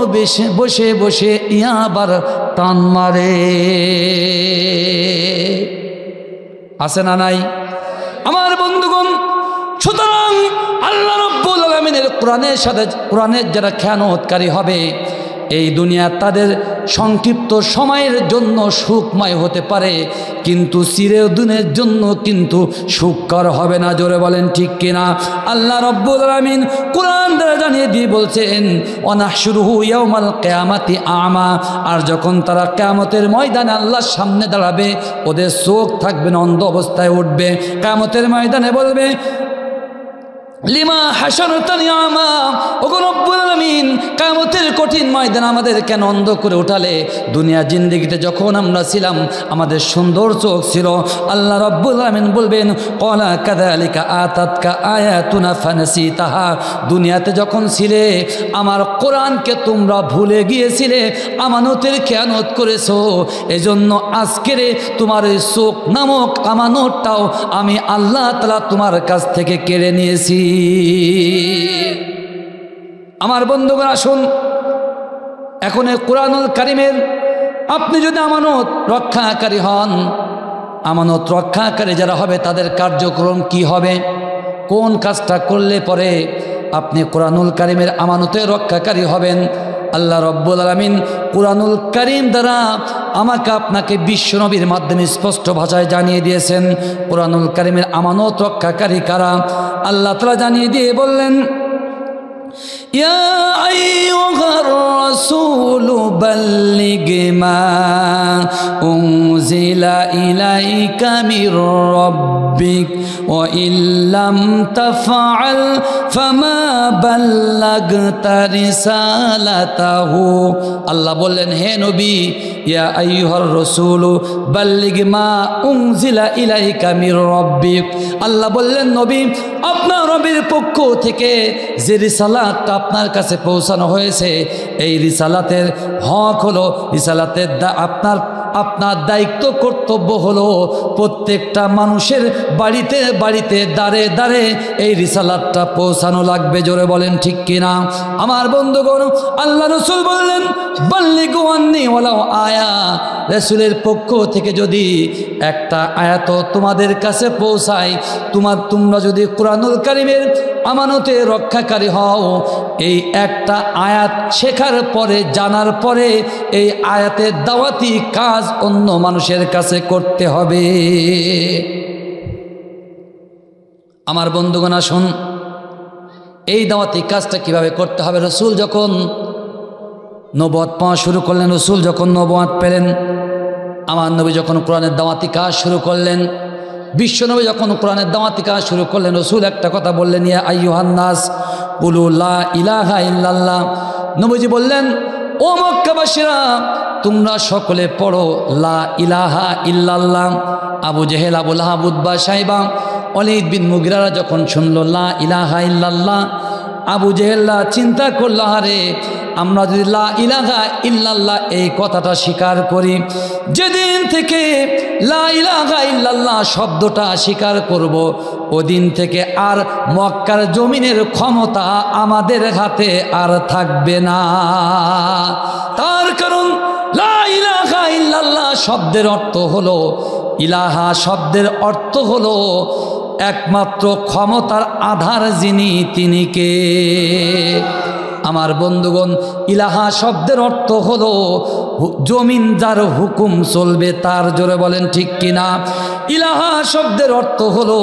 বসে বসে ইয়াবার টান মারে। আছে না নাই? আমার বন্ধুগণ, সুতরাং আল্লাহ রাব্বুল আলামিনের কোরআনের যারা খেয়ানতকারী হবে, এই দুনিয়া তাদের সংক্ষিপ্ত সময়ের জন্য সুখময় হতে পারে, কিন্তু চিরদিনের জন্য কিন্তু সুখকর হবে না। জোরে বলেন ঠিক কিনা? আল্লাহ রাব্বুল আলামিন কোরআন দ্বারা জানিয়ে দিয়ে বলছেন, ওয়ানাহশুরুহু ইয়াউমাল কিয়ামাতি আমা। আর যখন তারা কিয়ামতের ময়দানে আল্লাহর সামনে দাঁড়াবে, ওদের চোখ থাকবে না, অন্ধ অবস্থায় উঠবে। কিয়ামতের ময়দানে বলবে, লিমা হাশারতানি আমা, ওগো রব্বুল আলামিন, কিয়ামতের কঠিন ময়দানে আমাদের কেন অন্ধ করে উঠালে? দুনিয়া জিন্দেগিতে যখন আমরা ছিলাম আমাদের সুন্দর চোখ ছিল। আল্লাহ রব্বুল আলামিন বলবেন, ক্বালা কাযালিকা আতাতকা আয়াতুনা ফানাসিতাহা। দুনিয়াতে যখন ছিলে আমার কোরআনকে তোমরা ভুলে গিয়েছিলে, আমানতের খেয়ানত করেছো, এজন্য আজকের তোমার এই চোখ নামক আমানতটাও আমি আল্লাহ তাআলা তোমার কাছ থেকে কেড়ে নিয়েছি। আমার বন্ধুগণ, আসুন এখন কোরআনুল কারিমের আপনি যদি আমানত রক্ষাকারী হন, আমানত রক্ষাকারী যারা হবে তাদের কার্যক্রম কি হবে, কোন কাজটা করলে পরে আপনি কোরআনুল কারিমের আমানতের রক্ষাকারী হবেন। আল্লাহ রাব্বুল আলামিন কোরআনুল কারীম দ্বারা আমাকে আপনাকে বিশ্বনবীর মাধ্যমে স্পষ্ট ভাষায় জানিয়ে দিয়েছেন কোরআনুল কারীমের আমানত রক্ষাকারী কারা। আল্লাহ তাআলা জানিয়ে দিয়ে বললেন, ইয়া আইয়ুহার রাসূলু বাল্লিগ মা উনজিলা ইলাইকা মির রাব্বিক ওয়া ইল্লাম তাফআল ফামা বাল্লাগতা রিসালাতাহু। আল্লাহ বললেন, হে নবী, ইয়া আইয়ুহার রাসূলু বাল্লিগ মা উনজিলা ইলাইকা মির রাব্বিক। আল্লাহ বললেন, নবী, আপনার রবের পক্ষ থেকে যে রিসালাত রিসালাতটা আপনার কাছে পৌঁছানো হয়েছে। এই রিসালাতের হক হলো, রিসালাতের আপনার দায়িত্ব কর্তব্য হলো প্রত্যেকটা মানুষের বাড়িতে বাড়িতে দাঁড়ে দাঁড়ে এই রিসালাতটা পৌঁছানো লাগবে। জোরে বলেন ঠিক কিনা? আমার বন্ধুগণ, আল্লাহ রসুল বললেন বাল্লিগু আন্নী ওয়ালাউ আয়া। রসুলের পক্ষ থেকে যদি একটা আয়াত তোমাদের কাছে পৌঁছায়, তোমরা যদি কুরআনুল কারীমের আমানতে রক্ষাকারী হও, এই একটা আয়াত শেখার পরে, জানার পরে এই আয়াতের দাওয়াতি কাজ অন্য মানুষের কাছে করতে হবে। আমার বন্ধুগণ আসুন, এই দাওয়াতি কাজটা কিভাবে করতে হবে। রসুল যখন নবুয়ত পাওয়া শুরু করলেন, রসুল যখন নবুয়ত পেলেন, আমার নবী যখন কোরআনের দাওয়াতি কাজ শুরু করলেন, বিশ্বনবী যখন কোরআনের দাওয়াতি কাজ শুরু করলেন, রসুল একটা কথা বললেন, ইয়া আইয়ুহান নাস কুলু লা ইলাহা ইল্লাল্লাহ। নবীজি বললেন, ও মক্কাবাসীরা, তোমরা সকলে পড়ো লা ইলাহা ইল্লাল্লাহ। আবু জেহেল, আবু লাহাব, উতবা, শাইবা, ওয়ালিদ বিন মুগিরারা যখন শুনল লা ইলাহা ইল্লাল্লাহ, আবু জেহেল্লা চিন্তা করল, আরে আমরা যদি লা ইলাহা ইল্লাল্লাহ এই কথাটা স্বীকার করি, যেদিন থেকে লা ইলাহা ইল্লাল্লাহ শব্দটা স্বীকার করব, ওদিন থেকে আর মক্কার জমিনের ক্ষমতা আমাদের হাতে আর থাকবে না। তার কারণ লা ইলাহা ইল্লাল্লাহ শব্দের অর্থ হলো, ইলাহা শব্দের অর্থ হলো একমাত্র ক্ষমতার আধার যিনি, তিনি কে? আমার বন্ধুগণ, ইলাহা শব্দের অর্থ হলো জমিন যার হুকুম চলবে তার। জোরে বলেন ঠিক কিনা? ইলাহা শব্দের অর্থ হলো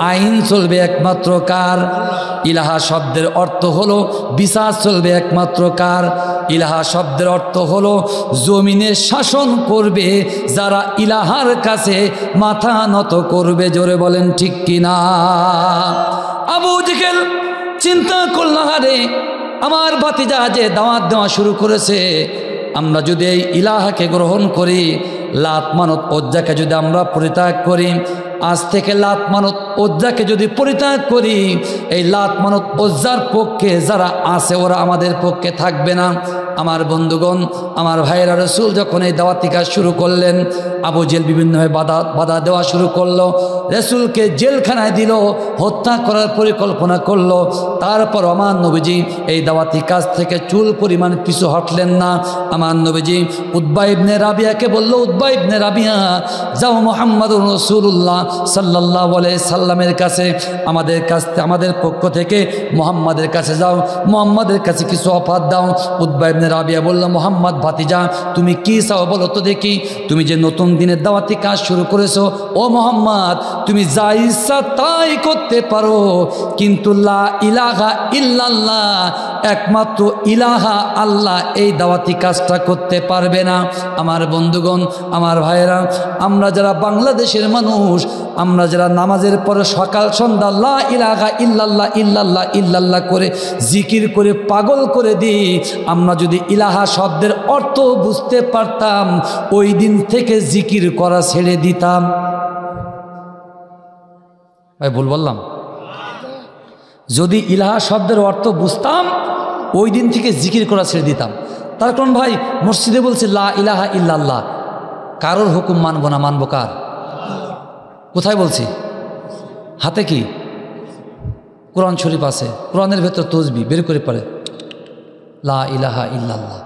আইন চলবে একমাত্র কার? ইলাহা শব্দের অর্থ হলো বিচার চলবে একমাত্র কার? ইলাহা শব্দের অর্থ হলো জমিনে শাসন করবে যারা ইলাহার কাছে মাথা নত করবে। জোরে বলেন ঠিক কিনা? আবু জেহেল চিন্তা করল, আরে আমার ভাতিজা যে দাওয়াত দেওয়া শুরু করেছে, আমরা যদি এই ইলাহাকে গ্রহণ করি, লাত মানত উজ্জাকে যদি আমরা পরিত্যাগ করি, আজ থেকে লাত মানত উজ্জাকে যদি পরিত্যাগ করি, এই লাত মানত উজ্জার পক্ষে যারা আছে ওরা আমাদের পক্ষে থাকবে না। আমার বন্ধুগণ, আমার ভাইয়েরা, রসুল যখন এই দাওয়াতি কাজ শুরু করলেন, আবু জেল বিভিন্নভাবে বাধা দেওয়া শুরু করলো, রসুলকে জেলখানায় দিল, হত্যা করার পরিকল্পনা করলো। তারপর আমার নবীজি এই দাওয়াতি কাজ থেকে চুল পরিমাণ পিছু হটলেন না। আমার নবীজি উতবা ইবনে রাবিয়াকে বলল, উতবা ইবনে রাবিয়া, যাও মুহাম্মাদুর রাসূলুল্লাহ সাল্লাল্লাহু আলাইহি সাল্লামের কাছে, আমাদের পক্ষ থেকে মুহাম্মাদের কাছে যাও, মুহাম্মাদের কাছে কিছু অফার দাও। উতবা ইবনে রাবিয়া বলল, মুহাম্মদ ভাতিজা, তুমি কি চাও বলো তো দেখি। তুমি যে নতুন দিনের দাওয়াতি কাজ শুরু করেছো, ও মুহাম্মদ, তুমি যা ইচ্ছা তাই করতে পারো, কিন্তু লা ইলাহা ইল্লাল্লাহ, একমাত্র ইলাহা আল্লাহ, এই দাওয়াতি কাজটা করতে পারবে না। আমার বন্ধুগণ, আমার ভাইয়েরা, আমরা যারা বাংলাদেশের মানুষ, আমরা যারা নামাজের পরে সকাল সন্ধ্যা লা ইলাহা ইল্লাল্লাহ ইল্লাল্লাহ ইল্লাল্লাহ করে জিকির করে পাগল করে দিই, আমরা যদি ইলাহা শব্দের অর্থ বুঝতে পারতাম, ওই দিন থেকে জিকির করা ছেড়ে দিতাম। ভাই ভুল বললাম? যদি ইলাহা শব্দের অর্থ বুঝতাম, ওই দিন থেকে জিকির করা ছেড়ে দিতাম। তার কারণ ভাই, মসজিদে বলছে লা ইলাহা ইল্লাল্লাহ, কারোর হুকুম মানবো না, মানবো কার? কোথায় বলছি? হাতে কি? কোরআন শরীফ আছে, কোরআনের ভেতর তসবি বের করে পড়ে লা ইলাহা ইল্লাল্লাহ।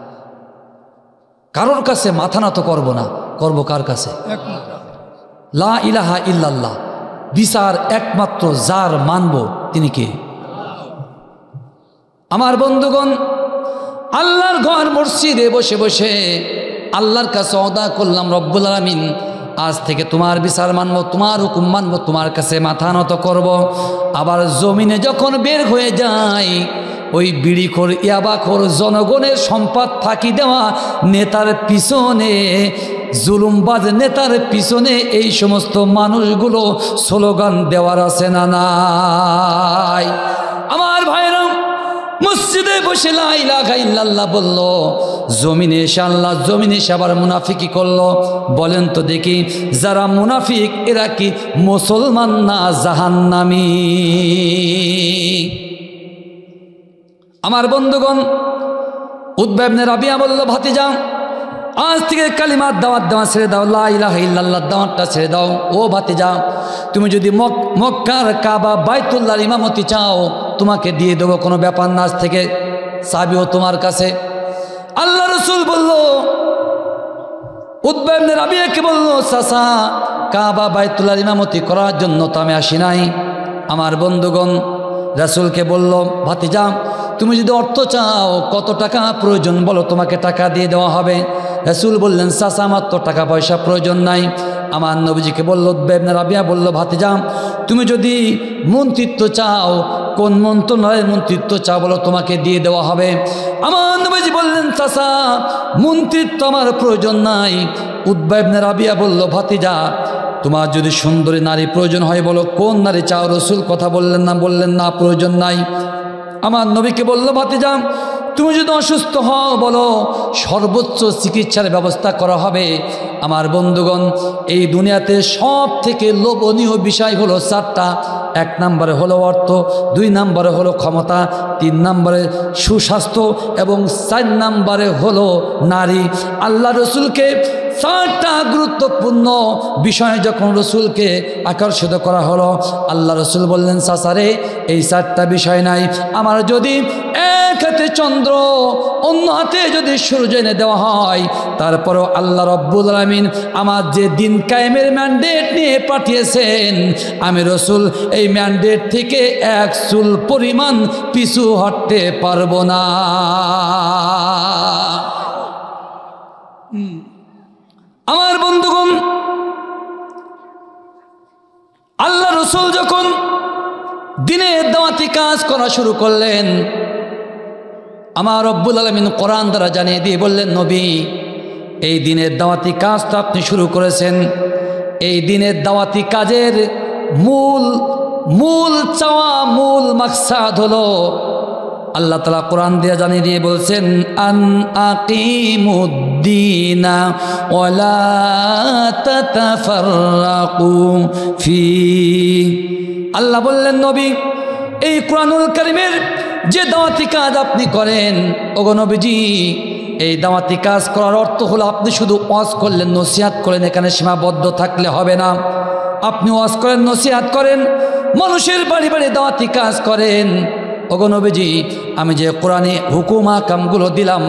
কারোর কাছে মাথা নত করবো না, করবো কার কাছে? লা ইলাহা ইল্লাল্লাহ, বিচার একমাত্র যার মানব তিনি কে? আমার বন্ধুগণ, আল্লাহর ঘর মসজিদে বসে বসে আল্লাহর কাছে ওয়াদা করলাম, রব্বুল আলামিন, আজ থেকে তোমার বিচার মানবো, তোমার হুকুম মানবো, তোমার কাছে মাথা নত করব। আবার জমিনে যখন বের হয়ে যায়, ওই বিড়িখোর, ইয়াবাখোর, জনগণের সম্পদ ফাঁকি দেওয়া নেতার পিছনে, জুলুমবাজ নেতার পিছনে এই সমস্ত মানুষগুলো স্লোগান দেওয়ার আছে না নাই? আমার ভাইরা, মসজিদে বসে লা ইলাহা ইল্লাল্লাহ বলল, জমিনে এসে আল্লাহ, জমিনে এসে আবার মুনাফিকি করলো। বলেন তো দেখি, যারা মুনাফিক এরা কি মুসলমান না জাহান্নামী? আমার বন্ধুগণ, উতবা ইবনে রাবিয়া বলল, ভাতিজা আজ থেকে কালিমার দাওয়াত দেওয়া ছেড়ে দাও, লা ইলাহা ইল্লাল্লাহ দাওয়াতটা ছেড়ে দাও। ও ভাতিজা, তুমি যদি মক্কার কাবা বাইতুল্লাহর ইমামতি চাও, তোমাকে দিয়ে দেবো, কোনো ব্যাপার না, আজ থেকে চাবিও তোমার কাছে। আল্লাহ রসুল বলল, উতবা ইবনে রাবিয়াকে বলল, চাচা কাবা বাইতুল্লাহর ইমামতি করার জন্য তো আমি আসি নাই। আমার বন্ধুগণ, রাসূলকে বলল, ভাতিজা তুমি যদি অর্থ চাও, কত টাকা প্রয়োজন বলো, তোমাকে টাকা দিয়ে দেওয়া হবে। রাসূল বললেন, চাচা আমার তো টাকা পয়সা প্রয়োজন নাই। আমার নবীজিকে বলল, উতবা ইবনে রাবিয়া বলল, ভাতিজা তুমি যদি মন্ত্রিত্ব চাও, কোন মন্ত্রণালয়ের মন্ত্রিত্ব চাও বলো, তোমাকে দিয়ে দেওয়া হবে। আমার নবীজি বললেন, চাচা মন্ত্রিত্ব আমার প্রয়োজন নাই। উতবা ইবনে রাবিয়া বলল, ভাতিজা তোমার যদি সুন্দরী নারী প্রয়োজন হয় বলো, কোন নারী চাও। রসুল কথা বললেন না, প্রয়োজন নাই। আমার নবীকে বলল, ভাতিজা তুমি যদি অসুস্থ হও বলো, সর্বোচ্চ চিকিৎসার ব্যবস্থা করা হবে। আমার বন্ধুগণ, এই দুনিয়াতে সব থেকে লোভনীয় বিষয় হলো চারটা। 1 নম্বরে হলো অর্থ, 2 নম্বরে হলো ক্ষমতা, 3 নম্বরে সুস্বাস্থ্য এবং 4 নম্বরে হলো নারী। আল্লাহ রসুলকে 4টা গুরুত্বপূর্ণ বিষয় যখন রসুলকে আকর্ষিত করা হলো, আল্লাহ রসুল বললেন, চাচারে এই 4টা বিষয় নাই, আমার যদি এক হাতে চন্দ্র অন্য হাতে যদি সূর্য এনে দেওয়া হয়, তারপরও আল্লাহ রব্বুল আলামিন আমার যে দিন কায়েমের ম্যান্ডেট নিয়ে পাঠিয়েছেন, আমি রসুল এই ম্যান্ডেট থেকে 1 চুল পরিমাণ পিছু হটতে পারবো না। আমার বন্ধুগণ, আল্লাহ রসুল যখন দিনের দাওয়াতি কাজ করা শুরু করলেন, আমার রব্বুল আলামিন কোরআন দ্বারা জানিয়ে দিয়ে বললেন, নবী এই দিনের দাওয়াতি কাজ তো আপনি শুরু করেছেন, এই দিনের দাওয়াতি কাজের মূল চাওয়া, মূল মাকসাদ হলো, আল্লাহ তাআলা কোরআন দিয়ে জানিয়ে দিয়ে বলছেন, আন আকিমুদ্দিনা ওয়ালা তাতাফাররাকু ফি। আল্লাহ বললেন, নবী এই কোরআনুল কারীমের যে দাওয়াতি কাজ আপনি করেন, ওগো নবীজি এই দাওয়াতি কাজ করার অর্থ হলো আপনি শুধু ওয়াজ করলেন, নসিহত করেন, এখানে সীমাবদ্ধ থাকলে হবে না। আপনি ওয়াজ করেন, নসিহত করেন, মানুষের বাড়ি বাড়ি দাওয়াতি কাজ করেন। ওগো নবীজি আমি যে কোরআনে হুকুম আহকামগুলো দিলাম,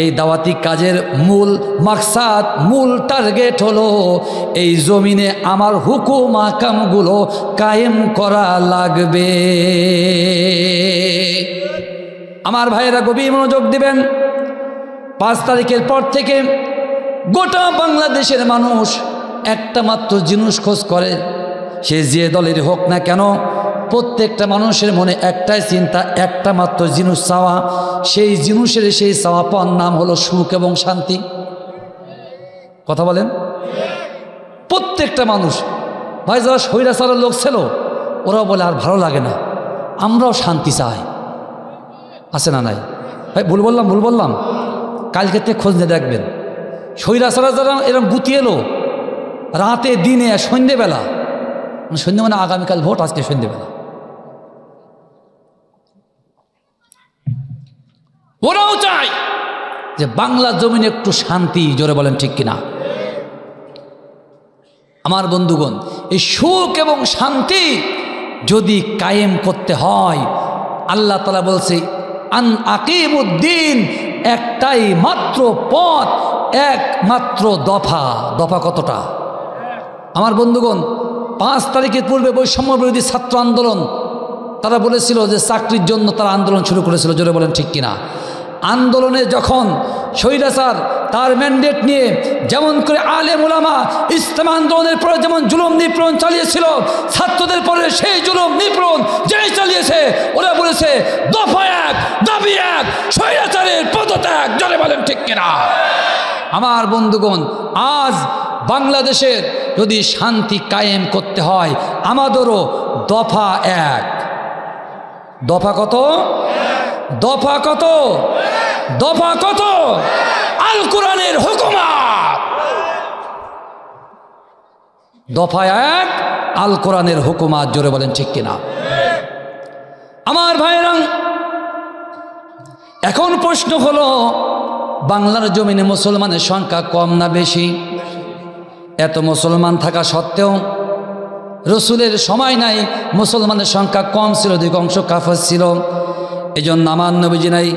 এই দাওয়াতি কাজের মূল মাকসাদ, মূল টার্গেট হলো এই জমিনে আমার হুকুম আহকামগুলো কায়েম করা লাগবে। আমার ভাইয়েরা গভীর মনোযোগ দিবেন। 5 তারিখের পর থেকে গোটা বাংলাদেশের মানুষ একটা মাত্র জিনিস খোঁজ করে, সে যে দলের হোক না কেন, প্রত্যেকটা মানুষের মনে একটাই চিন্তা, একটা মাত্র জিনিস চাওয়া, সেই জিনিসের সেই চাওয়া পাওয়ার নাম হলো সুখ এবং শান্তি। কথা বলেন? প্রত্যেকটা মানুষ, ভাই যারা স্বৈরাচারের লোক ছিল, ওরাও বলে আর ভালো লাগে না, আমরাও শান্তি চাই। আছে না নাই? ভাই ভুল বললাম? কালকে থেকে খোঁজ নিয়ে দেখবেন, স্বৈরাচারা যারা এরকম গুতি এলো রাতে দিনে সন্ধ্যেবেলা, সন্ধ্যে মানে আগামীকাল ভোট, আজকে সন্ধ্যেবেলা, ওরাও চায় যে বাংলা জমিনে একটু শান্তি। জোরে বলেন ঠিক কিনা? আমার বন্ধুগণ, এই সুখ এবং শান্তি যদি কায়েম করতে হয়, আল্লাহ তাআলা বলছে আন আকিমুদ্দিন, একটাই মাত্র পথ, একমাত্র দফা। দফা কতটা? আমার বন্ধুগণ, 5 তারিখের পূর্বে বৈষম্য বিরোধী ছাত্র আন্দোলন, তারা বলেছিল যে চাকরির জন্য তারা আন্দোলন শুরু করেছিল। জোরে বলেন ঠিক কিনা? আন্দোলনে যখন স্বৈরাচার তার ম্যান্ডেট নিয়ে যেমন করে আলেম ওলামা ইসলাম আন্দোলনের পরে যেমন জুলুম নিপীড়ন চালিয়েছিল, ছাত্রদের পরে সেই জুলুম নিপীড়ন যেই চালিয়েছে, ওরা বলেছে দফা 1, দাবি 1, স্বৈরাচারের পদত্যাগ। জোরে বলেন ঠিক কিনা? আমার বন্ধুগণ, আজ বাংলাদেশের যদি শান্তি কায়েম করতে হয়, আমাদেরও দফা 1। দফা কত? দফা কত? দফা কত? আল কোরআনের হুকুমাত। দফা 1, আল কোরআনের হুকুমাত। জোরে বলেন ঠিক কিনা? আমার ভাইরা, প্রশ্ন হলো, বাংলার জমিনে মুসলমানের সংখ্যা কম না বেশি? এত মুসলমান থাকা সত্ত্বেও রসুলের সময় নাই মুসলমানের সংখ্যা কম ছিল, অধিকাংশ কাফের ছিল। এই জন্য আমার নবীজি নাই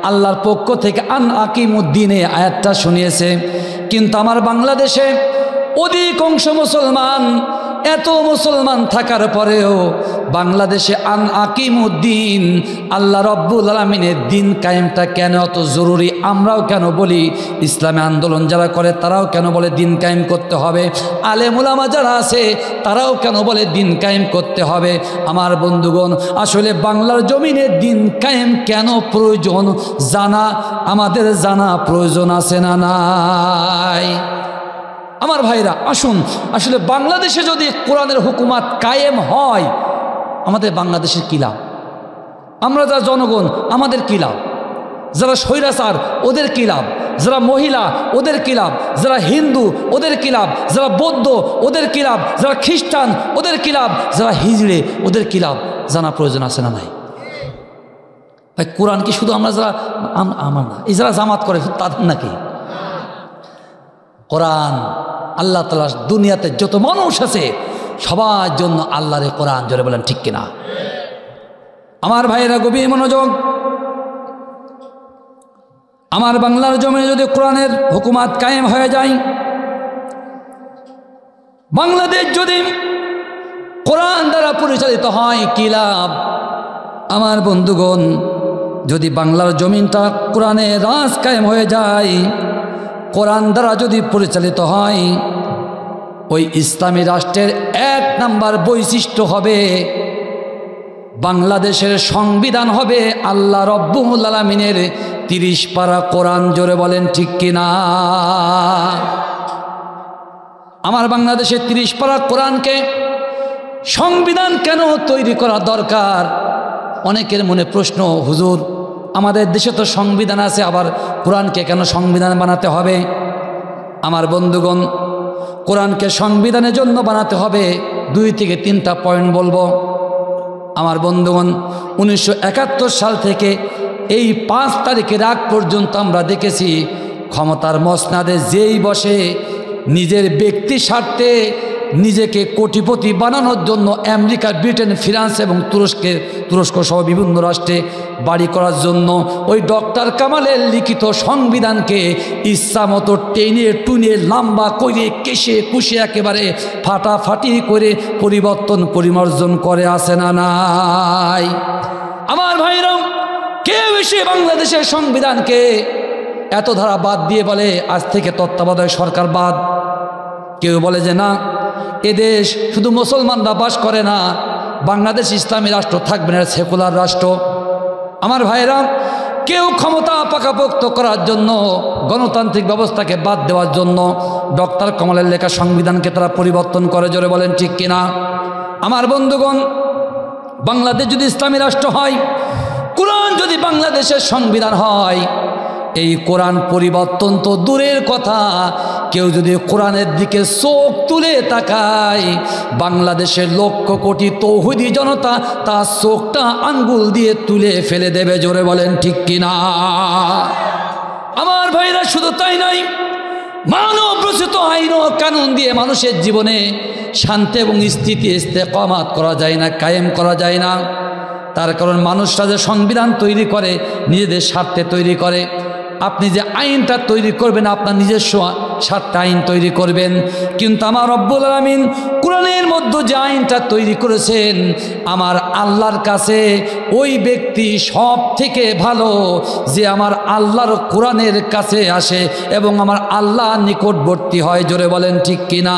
আল্লাহর পক্ষ থেকে আন আকিমুদ্দিনে আয়াতটা শুনিয়েছে। কিন্তু আমার বাংলাদেশে অধিকাংশ মুসলমান, এত মুসলমান থাকার পরেও বাংলাদেশে আন আকিমুদ্দিন, আল্লাহ রব্বুল আলামিনের দিন কায়েমটা কেন অত জরুরি? আমরাও কেন বলি, ইসলামী আন্দোলন যারা করে তারাও কেন বলে দিন কায়েম করতে হবে, আলেম উলামা যারা আছে তারাও কেন বলে দিন কায়েম করতে হবে। আমার বন্ধুগণ, আসলে বাংলার জমিনে দিন কায়েম কেন প্রয়োজন জানা, আমাদের জানা প্রয়োজন আছে না নাই? আমার ভাইরা আসুন, আসলে বাংলাদেশে যদি কোরআনের হুকুমাত কায়েম হয়, আমাদের বাংলাদেশের কী লাভ? আমরা যারা জনগণ আমাদের কী লাভ? যারা স্বৈরাচার ওদের কী লাভ? যারা মহিলা ওদের কী লাভ? যারা হিন্দু ওদের কী লাভ? যারা বৌদ্ধ ওদের কী লাভ? যারা খ্রিস্টান ওদের কী লাভ? যারা হিজড়ে ওদের কী লাভ? জানা প্রয়োজন আছে না নাই? ভাই, কোরআন কি শুধু আমরা যারা আমার না, এই যারা জামাত করে তাদের নাকি? কোরআন আল্লাহ তাআলা দুনিয়াতে যত মানুষ আছে সবার জন্য আল্লাহর কোরআন, জোরে বলেন ঠিক কিনা? আমার ভাইয়েরা গভীর মনোযোগ। আমার বাংলার জমিনে যদি কোরআনের হুকুমাত কায়েম হয়ে যায়, বাংলাদেশ যদি কোরআন দ্বারা পরিচালিত হয়, কি লাভ? আমার বন্ধুগণ, যদি বাংলার জমিনটা কোরআনের রাজ কায়েম হয়ে যায়, কোরআন দ্বারা যদি পরিচালিত হয়, ওই ইসলামী রাষ্ট্রের 1 নাম্বার বৈশিষ্ট্য হবে বাংলাদেশের সংবিধান হবে আল্লাহ রব্বুল আলামিনের 30 পারা কোরআন, জোরে বলেন ঠিক কিনা? আমার বাংলাদেশে 30 পারা কোরআনকে সংবিধান কেন তৈরি করা দরকার? অনেকের মনে প্রশ্ন, হুজুর আমাদের দেশে তো সংবিধান আছে, আবার কোরআনকে কেন সংবিধান বানাতে হবে? আমার বন্ধুগণ, কোরআনকে সংবিধানের জন্য বানাতে হবে 2 থেকে 3টা পয়েন্ট বলবো। আমার বন্ধুগণ, 1971 সাল থেকে এই 5 তারিখের আগ পর্যন্ত আমরা দেখেছি ক্ষমতার মসনাদে যেই বসে নিজের ব্যক্তি স্বার্থে নিজেকে কোটিপতি বানানোর জন্য আমেরিকা, ব্রিটেন, ফ্রান্স এবং তুরস্ক সহ বিভিন্ন রাষ্ট্রে বাড়ি করার জন্য ওই ডক্টর কামালের লিখিত সংবিধানকে ইচ্ছা মতো টেনে টুনে লম্বা করে কেশে কুশে একেবারে ফাটাফাটি করে পরিমার্জন করে আসে না নাই? আমার ভাইরা, কেউ এসে বাংলাদেশের সংবিধানকে এত ধারা বাদ দিয়ে বলে আজ থেকে তত্ত্বাবধায়ক সরকার বাদ। কেউ বলে যে না, এদেশ শুধু মুসলমানরা বাস করে না, বাংলাদেশ ইসলামী রাষ্ট্র থাকবে না, সেকুলার রাষ্ট্র। আমার ভাইরা, কেউ ক্ষমতা পাকাপোক্ত করার জন্য, গণতান্ত্রিক ব্যবস্থাকে বাদ দেওয়ার জন্য ডক্টর কামালের লেখা সংবিধানকে তারা পরিবর্তন করে, জোরে বলেন ঠিক কিনা? আমার বন্ধুগণ, বাংলাদেশ যদি ইসলামী রাষ্ট্র হয়, কোরআন যদি বাংলাদেশের সংবিধান হয়, এই কোরআন পরিবর্তন তো দূরের কথা, কেউ যদি কোরআনের দিকে চোখ তুলে তাকায়, বাংলাদেশের লক্ষ কোটি তৌহিদি জনতা তার চোখটা আঙ্গুল দিয়ে তুলে ফেলে দেবে, জোরে বলেন ঠিক কিনা? আমার ভাইরা, শুধু তাই নয়, মানব রচিত আইন ও কানুন দিয়ে মানুষের জীবনে শান্তি এবং স্থিতি ইস্তেকামাত করা যায় না, কায়েম করা যায় না। তার কারণ মানুষরা যে সংবিধান তৈরি করে নিজেদের স্বার্থে তৈরি করে। আপনি যে আইনটা তৈরি করবেন আপনার নিজস্ব স্বার্থে আইন তৈরি করবেন, কিন্তু আমার রব্বুল আলামিন কোরআনের মধ্যে যে আইনটা তৈরি করেছেন, আমার আল্লাহর কাছে ওই ব্যক্তি সব থেকে ভালো যে আমার আল্লাহর কোরআনের কাছে আসে এবং আমার আল্লাহ নিকটবর্তী হয়, জোরে বলেন ঠিক কিনা?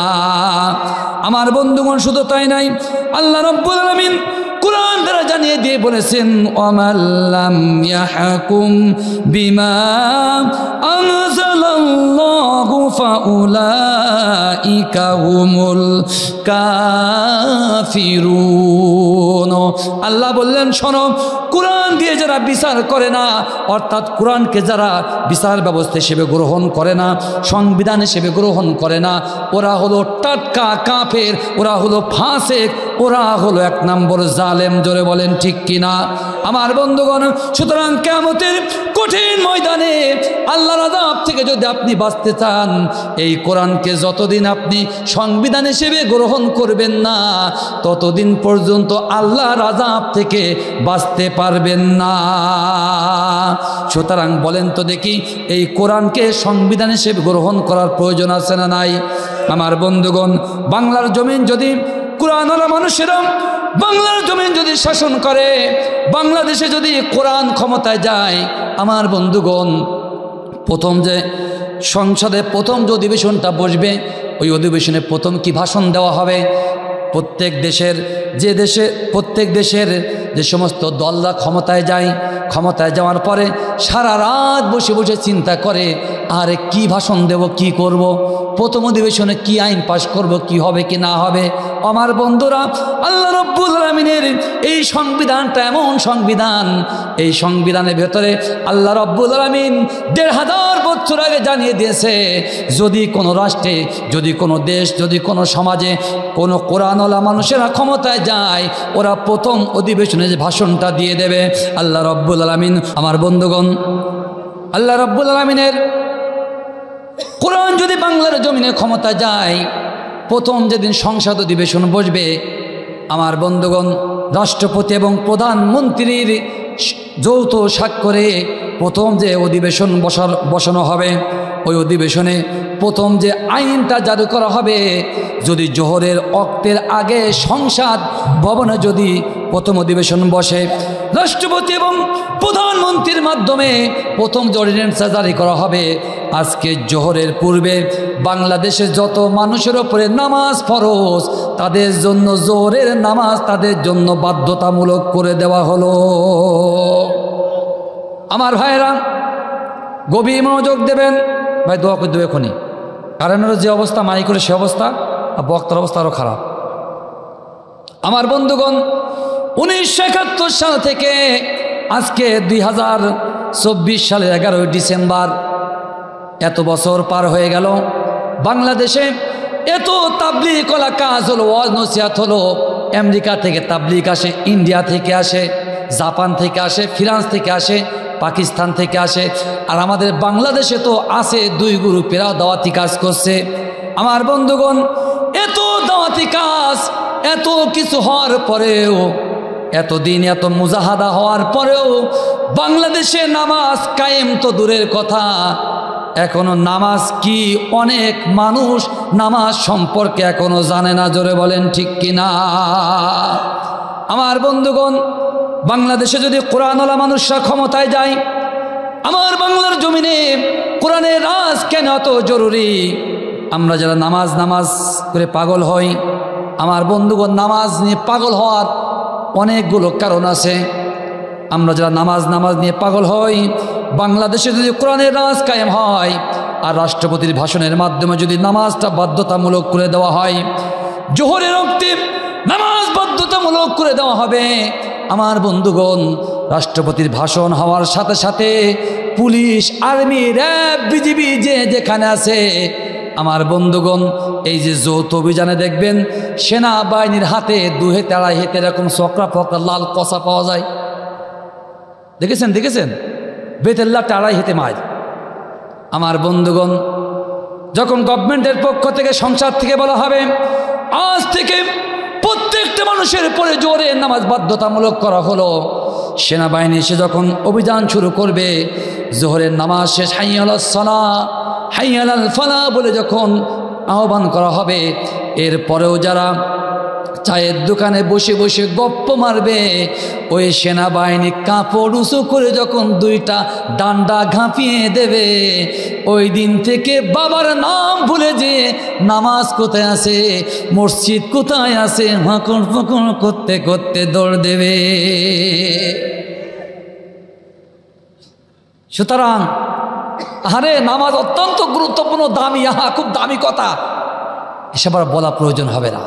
আমার বন্ধুগণ, শুধু তাই নাই, আল্লাহ রব্বুল আলামিন কোরআন দ্বারা জানিয়ে দিয়ে বলেছেন, ওয়ামাল্লাম ইয়াহকুম বিমা আনজালাল্লাহু ফাউলাইকা হুমুল কাফিরুন। আল্লাহ বললেন, শোনো, কোরআন দিয়ে যারা বিচার করে না, অর্থাৎ কোরআনকে যারা বিচার ব্যবস্থা হিসেবে গ্রহণ করে না, সংবিধান হিসেবে গ্রহণ করে না, ওরা হলো টাটকা কাফের, ওরা হলো ফাসেক, ওরা হলো 1 নম্বর জালেম। জোরে বলেন ঠিক কিনা আমার বন্ধুগণ। সুতরাং কিয়ামতের কঠিন ময়দানে আল্লাহর আযাব থেকে যদি আপনি বাঁচতে চান, এই কোরআনকে যতদিন আপনি সংবিধান হিসেবে গ্রহণ করবেন না, ততদিন পর্যন্ত আল্লাহর আযাব থেকে বাঁচতে পারবেন না। সুতরাং বলেন তো দেখি, এই কোরআনকে সংবিধান হিসেবে গ্রহণ করার প্রয়োজন আছে না নাই? আমার বন্ধুগণ, বাংলার জমিন যদি কোরআনওয়ালা মানুষেরা বাংলার জমিন যদি শাসন করে, বাংলাদেশে যদি কোরআন ক্ষমতায় যায়, আমার বন্ধুগণ, প্রথম যে সংসদে প্রথম যে অধিবেশনটা বসবে, ওই অধিবেশনে প্রথম কি ভাষণ দেওয়া হবে? প্রত্যেক দেশের যে সমস্ত দলরা ক্ষমতায় যায়, ক্ষমতায় যাওয়ার পরে সারা রাত বসে বসে চিন্তা করে, আরে কি ভাষণ দেব, কি করব, প্রথম অধিবেশনে কি আইন পাশ করব, কি হবে কি না হবে। আমার বন্ধুরা, আল্লাহ রাব্বুল আলামিনের এই সংবিধানটা এমন সংবিধান, এই সংবিধানের ভেতরে আল্লাহ রাব্বুল আলামিন ১৫০০ বছর আগে জানিয়ে দিয়েছে, যদি কোনো রাষ্ট্রে, যদি কোনো দেশ, যদি কোনো সমাজে কোনো কোরআনওয়ালা মানুষেরা ক্ষমতায় যায়, ওরা প্রথম অধিবেশনে যে ভাষণটা দিয়ে দেবে। আল্লাহ রাব্বুল আলামিন, আমার বন্ধুগণ, আল্লাহ রাব্বুল আলামিনের কোরআন যদি বাংলার জমিনে ক্ষমতা যায়, প্রথম যেদিন সংসদ অধিবেশন বসবে, আমার বন্ধুগণ, রাষ্ট্রপতি এবং প্রধানমন্ত্রীর যৌথ স্বাক্ষরে প্রথম যে অধিবেশন বসানো হবে, ওই অধিবেশনে প্রথম যে আইনটা জারি করা হবে, যদি জোহরের ওয়াক্তের আগে সংসদ ভবনে যদি প্রথম অধিবেশন বসে, রাষ্ট্রপতি এবং প্রধানমন্ত্রীর মাধ্যমে প্রথম যে অর্ডিন্যান্সটা জারি করা হবে, আজকে জোহরের পূর্বে বাংলাদেশে যত মানুষের ওপরে নামাজ ফরজ, তাদের জন্য জোহরের নামাজ তাদের জন্য বাধ্যতামূলক করে দেওয়া হলো। আমার ভাইরা, গভীর মনোযোগ দেবেন। ভাই দোয়া করে দেবে এখনই, কারণের যে অবস্থা মাই করে সে অবস্থা, আর বক্তার অবস্থা আরও খারাপ। আমার বন্ধুগণ, 1971 সাল থেকে আজকে 2024 সালের 11 ডিসেম্বর, এত বছর পার হয়ে গেল। বাংলাদেশে এত তাবলীগ করা কাজ হলো, ওয়াজ নসিহত হলো। আমেরিকা থেকে তাবলীগ আসে, ইন্ডিয়া থেকে আসে, জাপান থেকে আসে, ফ্রান্স থেকে আসে, পাকিস্তান থেকে আসে, আর আমাদের বাংলাদেশে তো আছে 2 গ্রুপেরা দাওয়াতি কাজ করছে। আমার বন্ধুগণ, এত দাওয়াতি কাজ, এত কিছু হওয়ার পরেও, এতদিন এত মুজাহাদা হওয়ার পরেও বাংলাদেশে নামাজ কায়েম তো দূরের কথা, এখনো নামাজ কি অনেক মানুষ নামাজ সম্পর্কে এখনো জানে না। জোরে বলেন ঠিক কিনা আমার বন্ধুগণ। বাংলাদেশে যদি কোরআনওয়ালা মানুষরা ক্ষমতায় যায়, আমার বাংলার জমিনে কোরআনের রাজ কেন এত জরুরি? আমরা যারা নামাজ করে পাগল হই, আমার বন্ধুগণ, নামাজ নিয়ে পাগল হওয়ার অনেকগুলো কারণ আছে। আমরা যারা নামাজ নিয়ে পাগল হই, বাংলাদেশে যদি কোরআনের রাজ কায়েম হয় আর রাষ্ট্রপতির ভাষণের মাধ্যমে যদি নামাজটা বাধ্যতামূলক করে দেওয়া হয়, জোহরের ওয়াক্তে নামাজ বাধ্যতামূলক করে দেওয়া হবে, আমার বন্ধুগণ, রাষ্ট্রপতির ভাষণ হওয়ার সাথে সাথে পুলিশ, আর্মি, র্যাব, বিজিবি যেখানে আছে, আমার বন্ধুগণ, এই যে যৌথ অভিযানে দেখবেন সেনাবাহিনীর হাতে 2 হাতে 2.5 হাতে এরকম চক্রা ফকরা লাল কষা পাওয়া যায়। দেখেছেন বেতেল্লা 2.5 হাতে মার। আমার বন্ধুগণ, যখন গভর্নমেন্টের পক্ষ থেকে, সংসদ থেকে বলা হবে আজ থেকে প্রত্যেকটা মানুষের উপরে জোরে নামাজ বাধ্যতামূলক করা হলো, সেনাবাহিনী এসে যখন অভিযান শুরু করবে, জোহরের নামাজ শেষ, হাইয়া আলাস সালাহ, হাইয়া আলাল ফালাহ বলে যখন আহ্বান করা হবে, এরপরেও যারা চায়ের দোকানে বসে বসে গপ্প মারবে, ওই সেনাবাহিনী কাপড় উঁচু করে যখন 2টা ডান্ডা ঘাঁপিয়ে দেবে, ওই দিন থেকে বাবার নাম ভুলে যে নামাজ কোথায় আছে, মসজিদ কোথায় আছে, হাঁকড় ফাঁকড় করতে করতে দৌড় দেবে। সুতরাং আরে নামাজ অত্যন্ত গুরুত্বপূর্ণ, দামি, খুব দামি কথা, এসব আর বলা প্রয়োজন হবে না।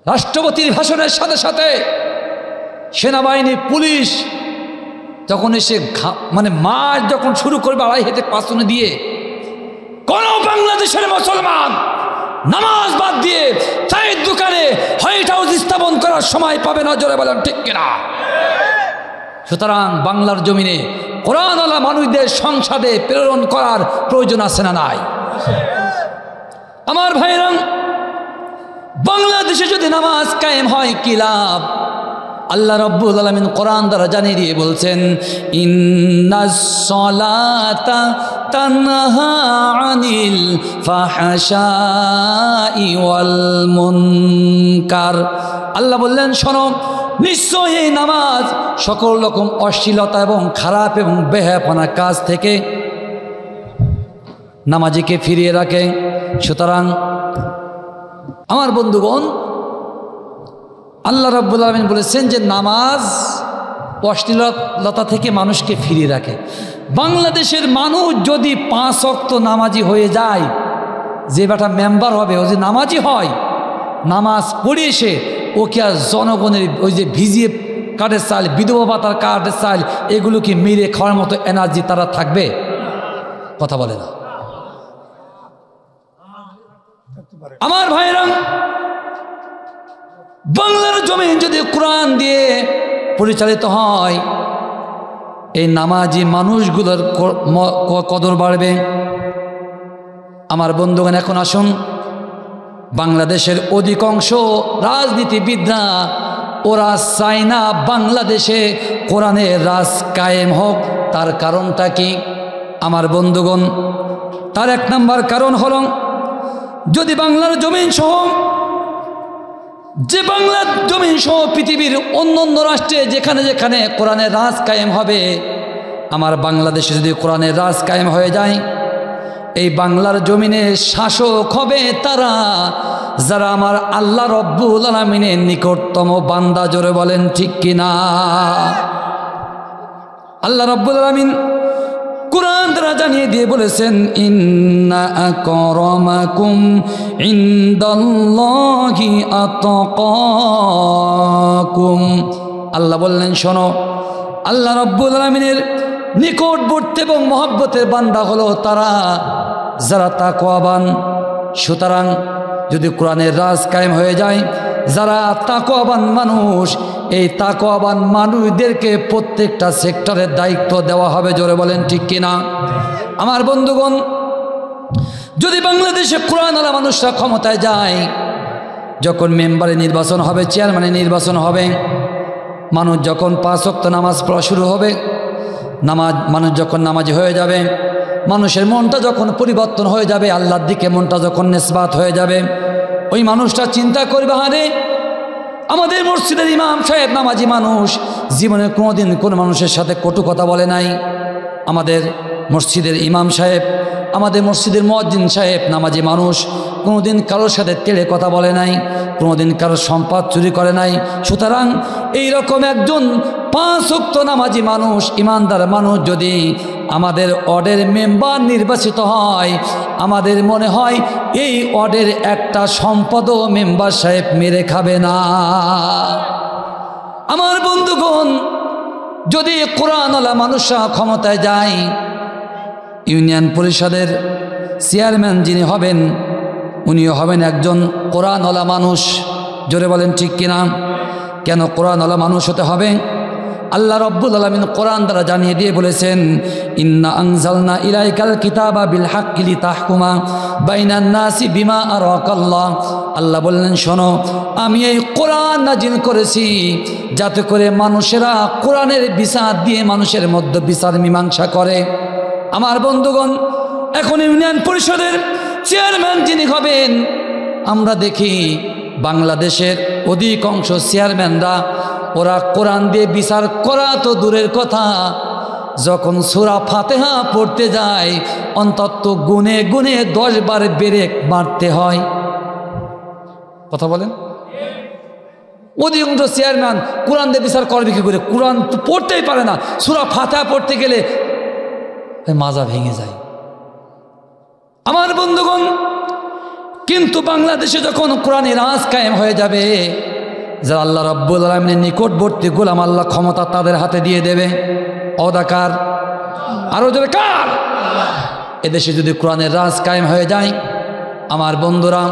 রাষ্ট্রপতির ভাষণের সাথে সাথে সেনাবাহিনী, পুলিশ যখন এসে মার যখন শুরু করবে 2.5 হাতে পাঁচনে দিয়ে, কোন বাংলাদেশের মুসলমান নামাজ বাদ দিয়ে চায়ের দোকানে হোয়াইট হাউস স্থাপন করার সময় পাবে না, জোরে বলেন ঠিক কিনা? সুতরাং বাংলার জমিনে কোরআনওয়ালা মানুষদের সংসদে প্রেরণ করার প্রয়োজন আছে না নাই? আমার ভাইরা, বাংলাদেশে যদি নামাজ কায়েম হয় কি লাভ? আল্লাহ রাব্বুল আলামিন কোরআন দ্বারা জানিয়ে দিয়ে বলছেন, ইন্নাস সালাতা তানহা আনিল ফাহশাই ওয়াল মুনকার। আল্লাহ বললেন, শোনো, নিশ্চয়ই এই নামাজ সকল রকম অশ্লীলতা এবং খারাপ এবং বেহায়াপনা কাজ থেকে নামাজিকে ফিরিয়ে রাখে। সুতরাং আমার বন্ধুগণ, আল্লাহ রাব্বুল আলামিন বলেছেন যে নামাজ অশ্লীলতা থেকে মানুষকে ফিরিয়ে রাখে। বাংলাদেশের মানুষ যদি 5 ওয়াক্ত নামাজি হয়ে যায়, যে বেটা মেম্বার হবে ও যে নামাজি হয়, নামাজ পড়ে এসে ওকে আর জনগণের ওই যে ভিজিয়ে কাঠের চাল, বিধবা ভাতার কাঠের চাল, এগুলো কি মেরে খাওয়ার মতো এনার্জি তারা থাকবে? কথা বলে না। আমার ভাইরা, বাংলার জমিন যদি কোরআন দিয়ে পরিচালিত হয়, এই নামাজি মানুষগুলোর কদর বাড়বে। আমার বন্ধুগণ, এখন আসুন, বাংলাদেশের অধিকাংশ রাজনীতিবিদরা ওরা চায় না বাংলাদেশে কোরআনের রাজ কায়েম হোক। তার কারণটা কি? আমার বন্ধুগণ, তার 1 নম্বর কারণ হল, যদি বাংলার জমিন সহ যে বাংলার জমিন সহ পৃথিবীর অন্য রাষ্ট্রে যেখানে যেখানে কোরআনের রাজ কায়েম হবে, আমার বাংলাদেশে যদি কোরআনের রাজ কায়েম হয়ে যায়, এই বাংলার জমিনে শাসক হবে তারা যারা আমার আল্লাহ রব্বুল আলামিনের নিকটতম বান্দা, জোরে বলেন ঠিক কিনা? আল্লাহ রব্বুল আলামিন কুরআন দ্বারা জানিয়ে দিয়ে বলেছেন, ইন্না আকরামাকুম ইনদাল্লাহি আতকাকুম। আল্লাহ বললেন, শোনো, আল্লাহ রব্বুল আলামিনের নিকটবর্তী এবং মহব্বতের বান্দা হলো তারা যারা তাকওয়াবান। সুতরাং যদি কোরআনের রাজ কায়েম হয়ে যায়, যারা তাকওয়াবান মানুষ, এই তাকওয়াবান মানুষদেরকে প্রত্যেকটা সেক্টরের দায়িত্ব দেওয়া হবে, জোরে বলেন ঠিক কিনা? আমার বন্ধুগণ, যদি বাংলাদেশে কোরআনওয়ালা মানুষরা ক্ষমতায় যায়, যখন মেম্বারে নির্বাচন হবে, চেয়ারম্যানের নির্বাচন হবে, মানুষ যখন 5 ওয়াক্ত নামাজ পড়া শুরু হবে, মানুষ যখন নামাজি হয়ে যাবে, মানুষের মনটা যখন পরিবর্তন হয়ে যাবে, আল্লাহর দিকে মনটা যখন নিসবাত হয়ে যাবে, ওই মানুষটা চিন্তা করবে, আরে আমাদের মসজিদের ইমাম সাহেব নামাজি মানুষ, জীবনে কোনোদিন কোন মানুষের সাথে কটু কথা বলে নাই। আমাদের মসজিদের ইমাম সাহেব, আমাদের মসজিদের মুয়াজ্জিন সাহেব নামাজি মানুষ, কোনোদিন কারোর সাথে তেড়ে কথা বলে নাই, কোনোদিন কারোর সম্পদ চুরি করে নাই। সুতরাং এইরকম একজন 5 ওয়াক্ত নামাজি মানুষ, ইমানদার মানুষ যদি আমাদের ওয়ার্ডের মেম্বার নির্বাচিত হয়, আমাদের মনে হয় এই ওয়ার্ডের একটা সম্পদও মেম্বার সাহেব মেরে খাবে না। আমার বন্ধুগণ, যদি কোরআনওয়ালা মানুষরা ক্ষমতায় যায়, ইউনিয়ন পরিষদের চেয়ারম্যান যিনি হবেন, উনিও হবেন একজন কোরআনওয়ালা মানুষ, জোরে বলেন ঠিক কিনা? কেন কোরআনওয়ালা মানুষ হতে হবে? আল্লাহ রব্বুল আলামিন কোরআন দ্বারা জানিয়ে দিয়ে বলেছেন, ইন্না আনজালনা ইলাইকাল কিতাবা বিল হাক্কি লিতাহকুমা বাইনান নাসি বিমা আরাকাল্লাহ। আল্লাহ বললেন, শোনো, আমি এই কোরআন নাজিল করেছি যাতে করে মানুষেরা কোরআনের বিচার দিয়ে মানুষের মধ্যে বিচার মীমাংসা করে। আমার বন্ধুগণ, এখন ইউনিয়ন পরিষদের চেয়ারম্যান যিনি হবেন, আমরা দেখি বাংলাদেশের অধিকাংশ চেয়ারম্যানরা ওরা কোরআন দিয়ে বিচার করা তো দূরের কথা, যখন সূরা ফাতিহা পড়তে যায় অন্তত গুনে গুনে 10 বার ব্রেক মারতে হয়। কথা বলেন? অধিকাংশ চেয়ারম্যান কোরআন দিয়ে বিচার করবে কি করে? কোরআন তো পড়তেই পারে না, সূরা ফাতিহা পড়তে গেলে মাজা ভেঙে যায়। আমার বন্ধুগণ, কিন্তু বাংলাদেশে যখন কোরআনের রাজ কায়েম হয়ে যাবে, যারা আল্লাহ রাব্বুল আলামিনের নিকটবর্তী গোলাম, আল্লাহ ক্ষমতা তাদের হাতে দিয়ে দেবে। অদাকার আরো জোরে কার? এদেশে যদি কোরআনের রাজ কায়েম হয়ে যায়, আমার বন্ধুরা,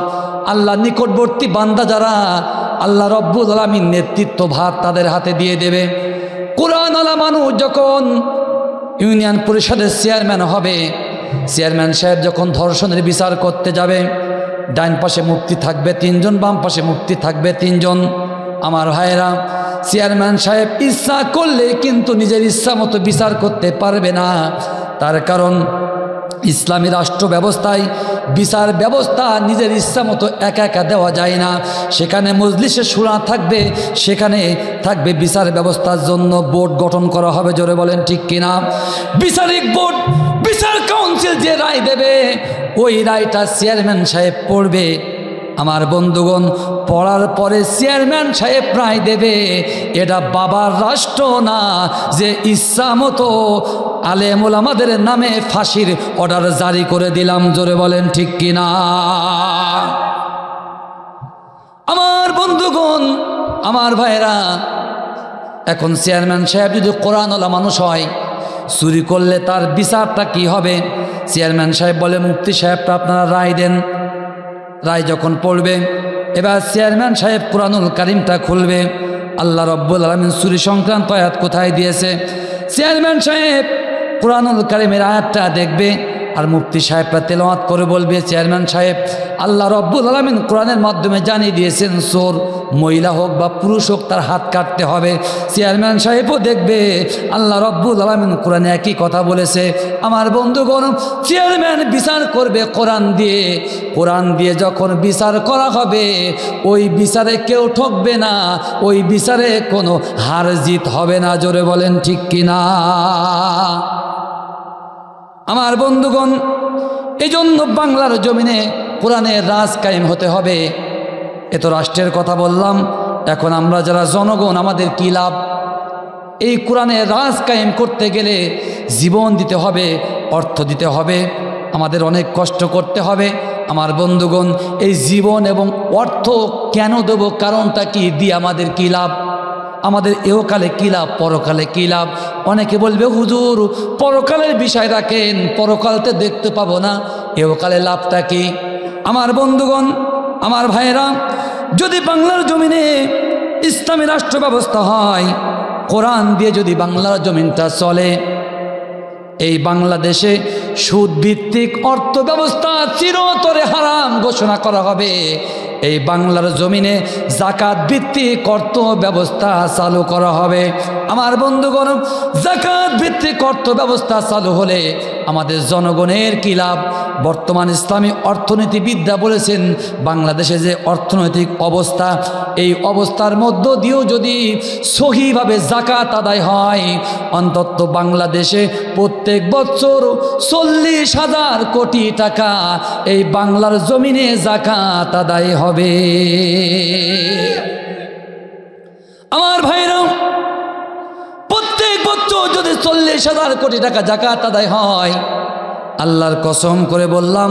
আল্লাহ নিকটবর্তী বান্দা যারা, আল্লাহ রব্বুল আলামিন নেতৃত্ব ভার তাদের হাতে দিয়ে দেবে। কোরআনওয়ালা মানুষ যখন ইউনিয়ন পরিষদের চেয়ারম্যান হবে, চেয়ারম্যান সাহেব যখন ধর্ষণের বিচার করতে যাবে, ডাইন পাশে মুফতি থাকবে 3 জন, বাম পাশে মুফতি থাকবে 3 জন। আমার ভাইয়েরা, চেয়ারম্যান সাহেব ইচ্ছা করলে কিন্তু নিজের ইচ্ছা মতো বিচার করতে পারবে না। তার কারণ ইসলামী রাষ্ট্র ব্যবস্থায় বিচার ব্যবস্থা নিজের ইচ্ছা মতো একা একা দেওয়া যায় না। সেখানে মজলিসে শুরা থাকবে, সেখানে থাকবে বিচার ব্যবস্থার জন্য বোর্ড গঠন করা হবে। জোরে বলেন ঠিক কিনা? বিচারিক বোর্ড, বিচার কাউন্সিল যে রায় দেবে, ওই রায়টা চেয়ারম্যান সাহেব পড়বে। আমার বন্ধুগণ, পড়ার পরে চেয়ারম্যান সাহেব রায় দেবে। এটা বাবার রাষ্ট্র না যে ইচ্ছা মতো আলেম ওলামাদের নামে ফাঁসির অর্ডার জারি করে দিলাম। জোরে বলেন ঠিক কিনা? আমার বন্ধুগণ, আমার ভাইরা, এখন চেয়ারম্যান সাহেব যদি কোরআনওয়ালা মানুষ হয়, চুরি করলে তার বিচারটা কি হবে? চেয়ারম্যান সাহেব বলে, মুফতি সাহেবটা আপনারা রায় দেন। রায় যখন পড়বে, এবার চেয়ারম্যান সাহেব কোরআনুল কারিমটা খুলবে। আল্লাহ রব্বুল আলামিন চুরি সংক্রান্ত আয়াত কোথায় দিয়েছে, চেয়ারম্যান সাহেব কোরআনুল কারিমের আয়াতটা দেখবে, আর মুফতি সাহেবরা তেলাওয়াত করে বলবে, চেয়ারম্যান সাহেব আল্লাহ রব্বুল আলামিন কোরআনের মাধ্যমে জানিয়ে দিয়েছেন, চোর মহিলা হোক বা পুরুষ হোক তার হাত কাটতে হবে। চেয়ারম্যান সাহেবও দেখবে আল্লাহ রব্বুল আলামিন কোরআনে একই কথা বলেছে। আমার বন্ধুগণ, চেয়ারম্যান বিচার করবে কোরআন দিয়ে। কোরআন দিয়ে যখন বিচার করা হবে, ওই বিচারে কেউ ঠকবে না, ওই বিচারে কোনো হার জিত হবে না। জোরে বলেন ঠিক কিনা? আমার বন্ধুগণ, এই জন্য বাংলার জমিনে কোরআনের রাজ কায়েম হতে হবে। এত রাষ্ট্রের কথা বললাম, এখন আমরা যারা জনগণ, আমাদের কী লাভ? এই কোরআনের রাজ কায়েম করতে গেলে জীবন দিতে হবে, অর্থ দিতে হবে, আমাদের অনেক কষ্ট করতে হবে। আমার বন্ধুগণ, এই জীবন এবং অর্থ কেন দেব? কারণটা কি? দিয়ে আমাদের কী লাভ? আমাদের এহকালে কী লাভ, পরকালে কী লাভ? অনেকে বলবে, হুজুর পরকালের বিষয় রাখেন, পরকালতে দেখতে পাবো না, এহকালে লাভটা কি? আমার বন্ধুগণ, আমার ভাইয়েরা, যদি বাংলার জমিনে ইসলামী রাষ্ট্র ব্যবস্থা হয়, কোরআন দিয়ে যদি বাংলার জমিনটা চলে, এই বাংলাদেশে সুদভিত্তিক অর্থ ব্যবস্থা চিরতরে হারাম ঘোষণা করা হবে। এই বাংলার জমিনে জাকাত ভিত্তিক অর্থ ব্যবস্থা চালু করা হবে। আমার বন্ধুগণ, জাকাত ভিত্তিক অর্থ ব্যবস্থা চালু হলে আমাদের জনগণের কী লাভ? বর্তমান ইসলামী অর্থনীতিবিদরা বলেছেন, বাংলাদেশে যে অর্থনৈতিক অবস্থা, এই অবস্থার মধ্য দিয়েও যদি সহিভাবে জাকাত আদায় হয়, অন্তত বাংলাদেশে প্রত্যেক বছর 40,000 কোটি টাকা এই বাংলার জমিনে জাকাত আদায় হবে। আমার ভাইরা, প্রত্যেক বছর যদি 40,000 কোটি টাকা জাকাত আদায় হয়, আল্লাহর কসম করে বললাম,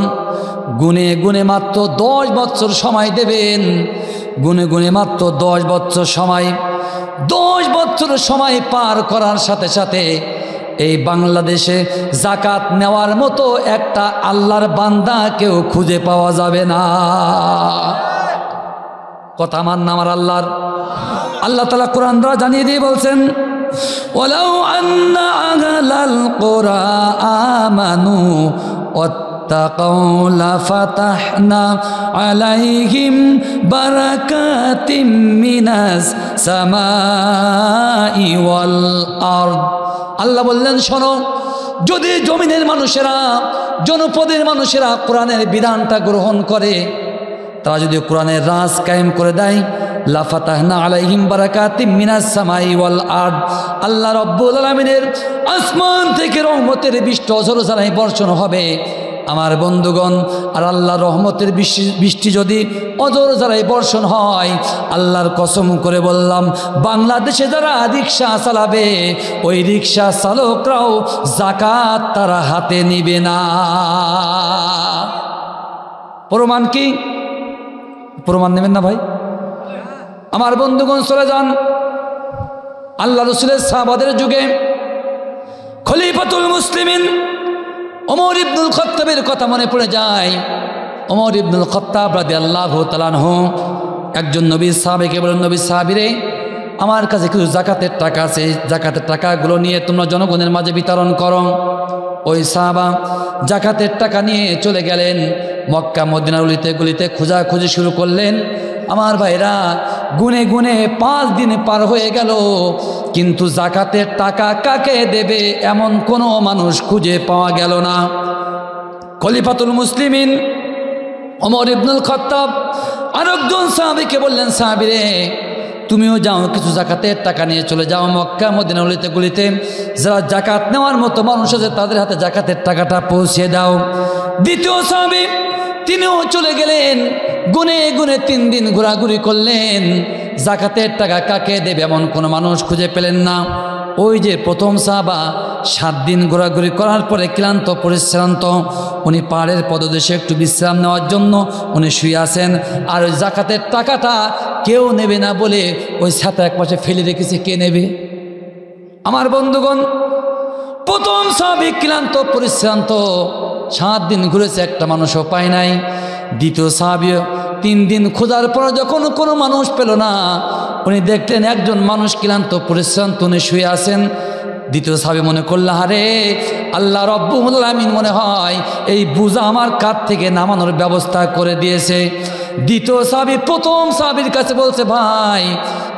গুনে গুনে মাত্র 10 বছর সময় দেবেন। গুনে গুনে মাত্র 10 বছর সময়, 10 বছর সময় পার করার সাথে সাথে এই বাংলাদেশে জাকাত নেওয়ার মতো একটা আল্লাহর বান্দা কেউ খুঁজে পাওয়া যাবে না। কথা মান না আমার আল্লাহর? আল্লাহ তাআলা কোরআন দ্বারা জানিয়ে দিয়ে বলছেন, ওয়ালাউ আন্না আহলাল কুরা আমানু ওয়াত্তাকাউ লাফাতাহনা আলাইহিম বারাকাতিম মিনাস সামাই ওয়াল আরদ। আল্লাহ বললেন, শোনো, যদি জমিনের মানুষেরা, জনপদের মানুষেরা কোরআনের বিধানটা গ্রহণ করে, তারা যদি কোরআনের রাজ কায়েম করে দেয়, লাফাতাহনা আলাইহিম বারাকাতিম মিনাস সামাই ওয়াল আরদ, আল্লাহ রব্বুল আলামিনের আসমান থেকে রহমতের বৃষ্টি অঝরঝানাই বর্ষণ হবে। আমার বন্ধুগণ, আর আল্লাহ রহমতের বৃষ্টি যদি অঝরঝানাই বর্ষণ হয়, আল্লাহর কসম করে বললাম, বাংলাদেশে যারা রিক্সা চালাবে, ওই রিক্সা চালকরাও জাকাত তারা হাতে নিবে না। প্রমাণ কি? প্রমাণ নেবেন না ভাই? আমার বন্ধুগণ, চলে যান আল্লাহ রসুলের সাহাবাদের যুগে খলিফাতুল মুসলিমিন ওমর ইবনুল খাত্তাবের কথা মনে পড়ে যায়। ওমর ইবনুল খাত্তাব রাদিয়াল্লাহু তাআলা আনহু একজন নবীর সাহাবীকে বলেন, নবীর সাহাবীরে, আমার কাছে কিছু জাকাতের টাকা আছে, জাকাতের টাকাগুলো নিয়ে তোমরা জনগণের মাঝে বিতরণ করো। ওই সাহাবা জাকাতের টাকা নিয়ে চলে গেলেন, মক্কা মদিনার গলিতে গলিতে খোঁজাখুঁজি শুরু করলেন। আমার ভাইরা, গুনে গুনে 5 দিন পার হয়ে গেল, কিন্তু জাকাতের টাকা কাকে দেবে এমন কোনো মানুষ খুঁজে পাওয়া গেল না। খলিফাতুল মুসলিমিন ওমর ইবনুল খাত্তাব আরেকজন সাহাবীকে বললেন, সাহাবীরে, তুমিও যাও, কিছু জাকাতের টাকা নিয়ে চলে যাও মক্কা মদিনা গলিতে গলিতে, যারা জাকাত নেওয়ার মতো মানুষ আছে তাদের হাতে জাকাতের টাকাটা পৌঁছে দাও। দ্বিতীয় সাহাবী তিনিও চলে গেলেন, গুনে গুনে 3 দিন ঘোরাঘুরি করলেন, জাকাতের টাকা কাকে দেবে এমন কোনো মানুষ খুঁজে পেলেন না। ওই যে প্রথম সাহাবা 7 দিন ঘোরাঘুরি করার পরে ক্লান্ত পরিশ্রান্ত, উনি পাহাড়ের পদদেশে একটু বিশ্রাম নেওয়ার জন্য উনি শুয়ে আছেন, আর ওই জাকাতের টাকাটা কেউ নেবে না বলে ওই ছাতা এক পাশে ফেলে রেখেছে। কে নেবে? আমার বন্ধুগণ, প্রথম সাহাবী ক্লান্ত পরিশ্রান্ত, 7 দিন ঘুরেছে, একটা মানুষও পায় নাই। দ্বিতীয় সাহাবী 3 দিন খোঁজার পর যখন কোনো মানুষ পেল না, উনি দেখলেন একজন মানুষ ক্লান্ত পরিশ্রান্ত, উনি শুয়ে আছেন। দ্বিতীয় সাহাবী মনে করল, আরে আল্লাহ রব্বুল আলামিন মনে হয় এই বোঝা আমার কাঁধ থেকে নামানোর ব্যবস্থা করে দিয়েছে। দ্বিতীয় সাহাবী প্রথম সাহাবীর কাছে বলছে, ভাই,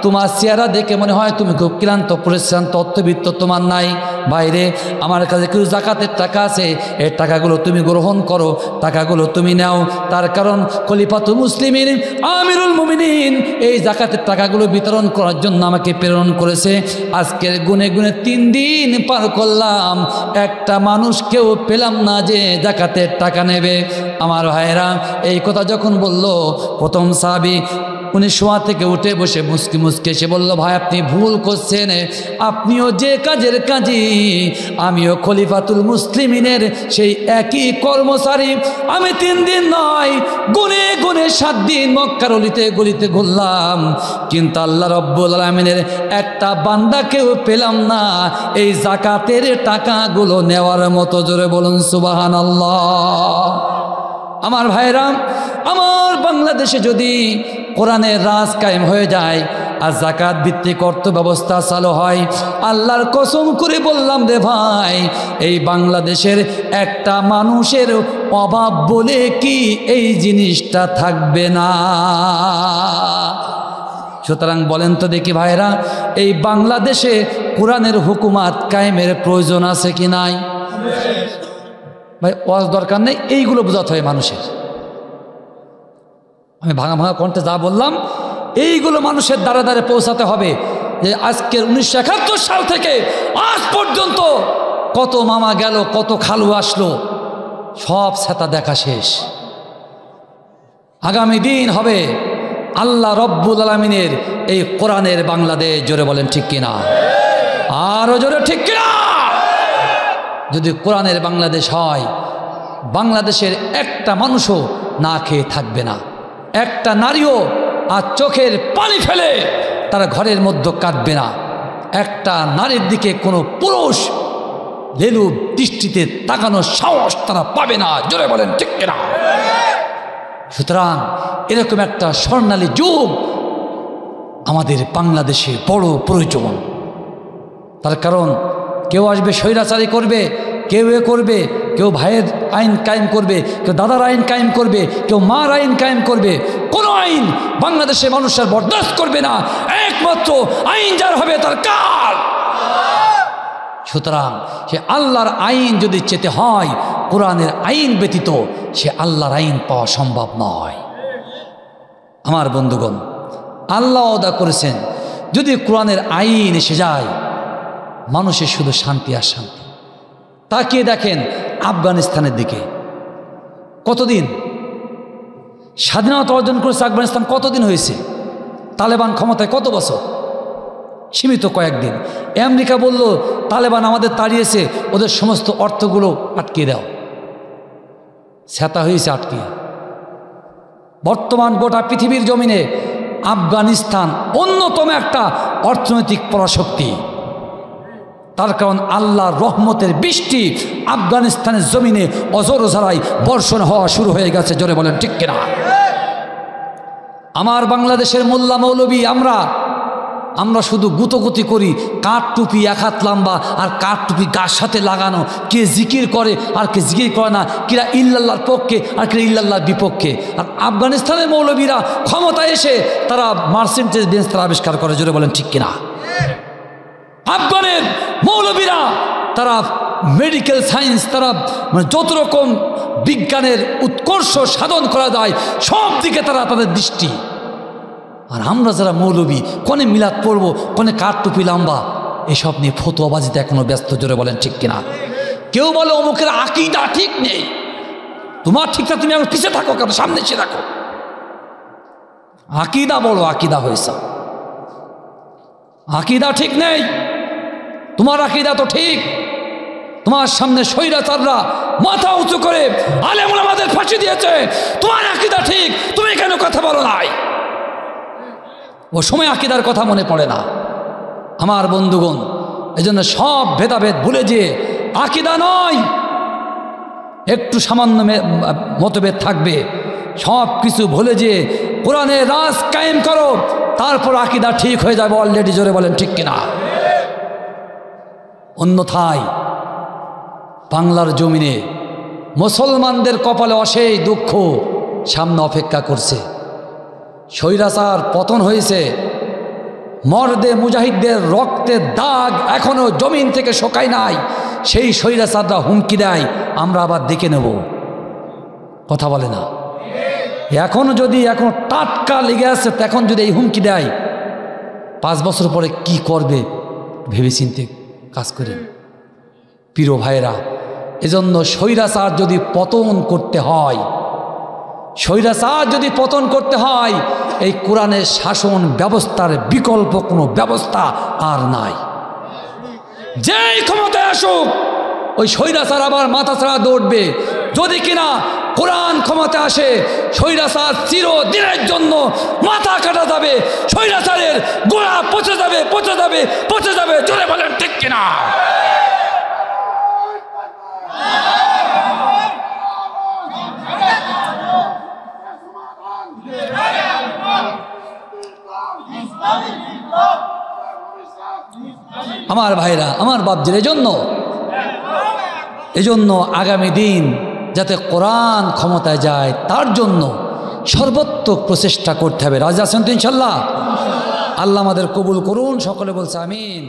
তোমার চেহারা দেখে মনে হয় তুমি খুব ক্লান্ত পরিশ্রান্ত, অর্থবিত্ত তোমার নাই। বাইরে আমার কাছে কিছু জাকাতের টাকা আছে, এই টাকাগুলো তুমি গ্রহণ করো, টাকাগুলো তুমি নাও। তার কারণ খলিফাতুল মুসলিমিন আমিরুল মুমিনিন এই জাকাতের টাকাগুলো বিতরণ করার জন্য আমাকে প্রেরণ করেছে। আজকের গুনে গুনে 3 দিন পার করলাম, একটা মানুষ কেউ পেলাম না যে জাকাতের টাকা নেবে। আমার ভাইরা, এই কথা যখন বলল, প্রথম সাহাবী উনি শোয়া থেকে উঠে বসে মুসকি মুসকে এসে বলল, ভাই, আপনি ভুল করছেন, আপনিও যে কাজের কাজী, আমিও খলিফাতুল মুসলিমিনের সেই একই কর্মচারী। আমি 3 দিন নয়, গুনে গুনে 7 দিন মক্কার গলিতে গলিতে ঘুরলাম, কিন্তু আল্লাহ রব্বুল আলামিনের একটা বান্দাকেও পেলাম না এই জাকাতের টাকাগুলো নেওয়ার মতো। জোরে বলুন সুবহানাল্লাহ। আমার ভাইরা, আমার বাংলাদেশে যদি কোরআনের রাজ কায়েম হয়ে যায় আর জাকাত ভিত্তিক অর্থ ব্যবস্থা চালু হয়, আল্লাহর কসম করে বললাম রে ভাই, এই বাংলাদেশের একটা মানুষের অভাব বলে কি এই জিনিসটা থাকবে না। সুতরাং বলেন তো দেখি ভাইরা, এই বাংলাদেশে কোরআনের হুকুমাত কায়েমের প্রয়োজন আছে কি নাই? ভাই, ওয়াজ দরকার নেই, এইগুলো বোঝাতে হয় মানুষের। আমি ভাঙা ভাঙা কণ্ঠে যা বললাম, এইগুলো মানুষের দ্বারে দ্বারে পৌঁছাতে হবে যে আজকের 1971 সাল থেকে আজ পর্যন্ত কত মামা গেল, কত খালু আসলো, সব সেতা দেখা শেষ। আগামী দিন হবে আল্লাহ রব্বুল আলামিনের এই কোরআনের বাংলাদেশ। জোরে বলেন ঠিক কিনা? আরো জোরে ঠিক কিনা? যদি কোরআনের বাংলাদেশ হয়, বাংলাদেশের একটা মানুষও না খেয়ে থাকবে না, একটা নারীও আর চোখের পানি ফেলে তারা ঘরের মধ্যে কাঁদবে না, একটা নারীর দিকে কোনো পুরুষ লেলু দৃষ্টিতে তাকানোর সাহস তারা পাবে না। জোরে বলেন ঠিক কিনা? সুতরাং এরকম একটা স্বর্ণালী যুগ আমাদের বাংলাদেশে বড় প্রয়োজন। তার কারণ কেউ আসবে স্বৈরাচারী করবে, কেউ এ করবে, কেউ ভাইয়ের আইন কায়েম করবে, কেউ দাদার আইন কায়েম করবে, কেউ মার আইন কায়েম করবে। কোনো আইন বাংলাদেশে মানুষের বরদাস্ত করবে না, একমাত্র আইন যার হবে তার কাল। সুতরাং সে আল্লাহর আইন যদি চেতে হয়, কোরআনের আইন ব্যতীত সে আল্লাহর আইন পাওয়া সম্ভব নয়। আমার বন্ধুগণ, আল্লাহ ওয়াদা করেছেন যদি কোরআনের আইন এসে যায়, মানুষের শুধু শান্তি আর শান্তি। তাকিয়ে দেখেন আফগানিস্তানের দিকে, কতদিন স্বাধীনতা অর্জন করেছে আফগানিস্তান, কতদিন হয়েছে? তালেবান ক্ষমতায় কত বছর? সীমিত কয়েকদিন। আমেরিকা বলল তালেবান আমাদের তাড়িয়েছে, ওদের সমস্ত অর্থগুলো আটকিয়ে দাও। সেতা হয়েছে আটকিয়ে। বর্তমান গোটা পৃথিবীর জমিনে আফগানিস্তান অন্যতম একটা অর্থনৈতিক পরাশক্তি। তার কারণ আল্লাহর রহমতের বৃষ্টি আফগানিস্তানের জমিনে অজরঝরাই বর্ষণ হওয়া শুরু হয়ে গেছে। জোরে বলেন ঠিক কিনা? আমার বাংলাদেশের মোল্লা মৌলবী আমরা শুধু গুতগুতি করি, কাঠ টুপি এক হাত লম্বা আর কাঠ টুপি গার সাথে লাগানো, কে জিকির করে আর কে জিকির করে না, কিরা ইল্লাল্লাহর পক্ষে আর কিরা ইল্লাল্লাহর বিপক্ষে। আর আফগানিস্তানের মৌলবীরা ক্ষমতায় এসে তারা মার্সেন্টেজ বেঞ্চ তারা আবিষ্কার করে। জোরে বলেন ঠিক কিনা? আফগানের মৌলবীরা তারা মেডিকেল সায়েন্স, তারা মানে যত রকম বিজ্ঞানের উৎকর্ষ সাধন করা যায় সব দিকে তারা তাদের দৃষ্টি। আর আমরা যারা মৌলবী, কোনে মিলাদ পড়বো, কোনে কাঠ টুপি লম্বা, এসব নিয়ে ফতোয়াবাজিতে এখনো ব্যস্ত। জোরে বলেন ঠিক কিনা? কেউ বলে অমুকের আকীদা ঠিক নেই। তোমার ঠিক না, তুমি এখন পিছিয়ে থাকো কেন, সামনে এসে রাখো। আকীদা বলো, আকীদা হয়েছে, আকীদা ঠিক নেই। তোমার আকীদা তো ঠিক। তোমার সামনে স্বৈরাচাররা মাথা উঁচু করে আলেম ওলামাদের ফাঁসি দিয়েছে, তোমার আকীদা ঠিক, তুমি কেন কথা বলো নাই? ও সময় আকীদার কথা মনে পড়ে না। আমার বন্ধুগণ, এজন্য সব ভেদাভেদ ভুলে যেয়ে আকীদা নয়, একটু সামান্য মতভেদ থাকবে, সব কিছু ভুলে যেয়ে কোরআনের রাজ কায়েম করো, তারপর আকীদা ঠিক হয়ে যাবে অলরেডি। জোরে বলেন ঠিক কিনা? অন্যথায় বাংলার জমিনে মুসলমানদের কপালে অশেষ দুঃখ সামনে অপেক্ষা করছে। স্বৈরাচার পতন হয়েছে, মর্দে মুজাহিদদের রক্তের দাগ এখনো জমিন থেকে শোকায় নাই। সেই স্বৈরাচাররা হুমকি দেয়, আমরা আবার দেখে নেব। কথা বলে না? এখনো যদি এখন টাটকা লেগে আছে, এখন যদি এই হুমকি দেয়, 5 বছর পরে কি করবে ভেবেচিন্তে কাজ করেন প্রিয় ভাইরা। এজন্য স্বৈরাচার যদি পতন করতে হয়, স্বৈরাচার যদি পতন করতে হয়, এই কোরআনের শাসন ব্যবস্থার বিকল্প কোনো ব্যবস্থা আর নাই। যেই ক্ষমতায় আসুক, ওই স্বৈরাচার আবার মাথা ছাড়া দৌড়বে। যদি কিনা কোরআন ক্ষমতা আসে, স্বৈরাচার চিরদিনের জন্য মাথা কাটা যাবে, স্বৈরাচারের গোড়া পচে যাবে, পচে যাবে, পচে যাবে। জোরে বলেন ঠিক কিনা? আমার ভাইরা, আমার বাপজির, এজন্য আগামী দিন যাতে কোরআন ক্ষমতায় যায় তার জন্য সর্বোত্তক প্রচেষ্টা করতে হবে। রাজি আছেন তো ইনশাল্লাহ? আল্লাহ আমাদের কবুল করুন। সকলে বলছে আমিন।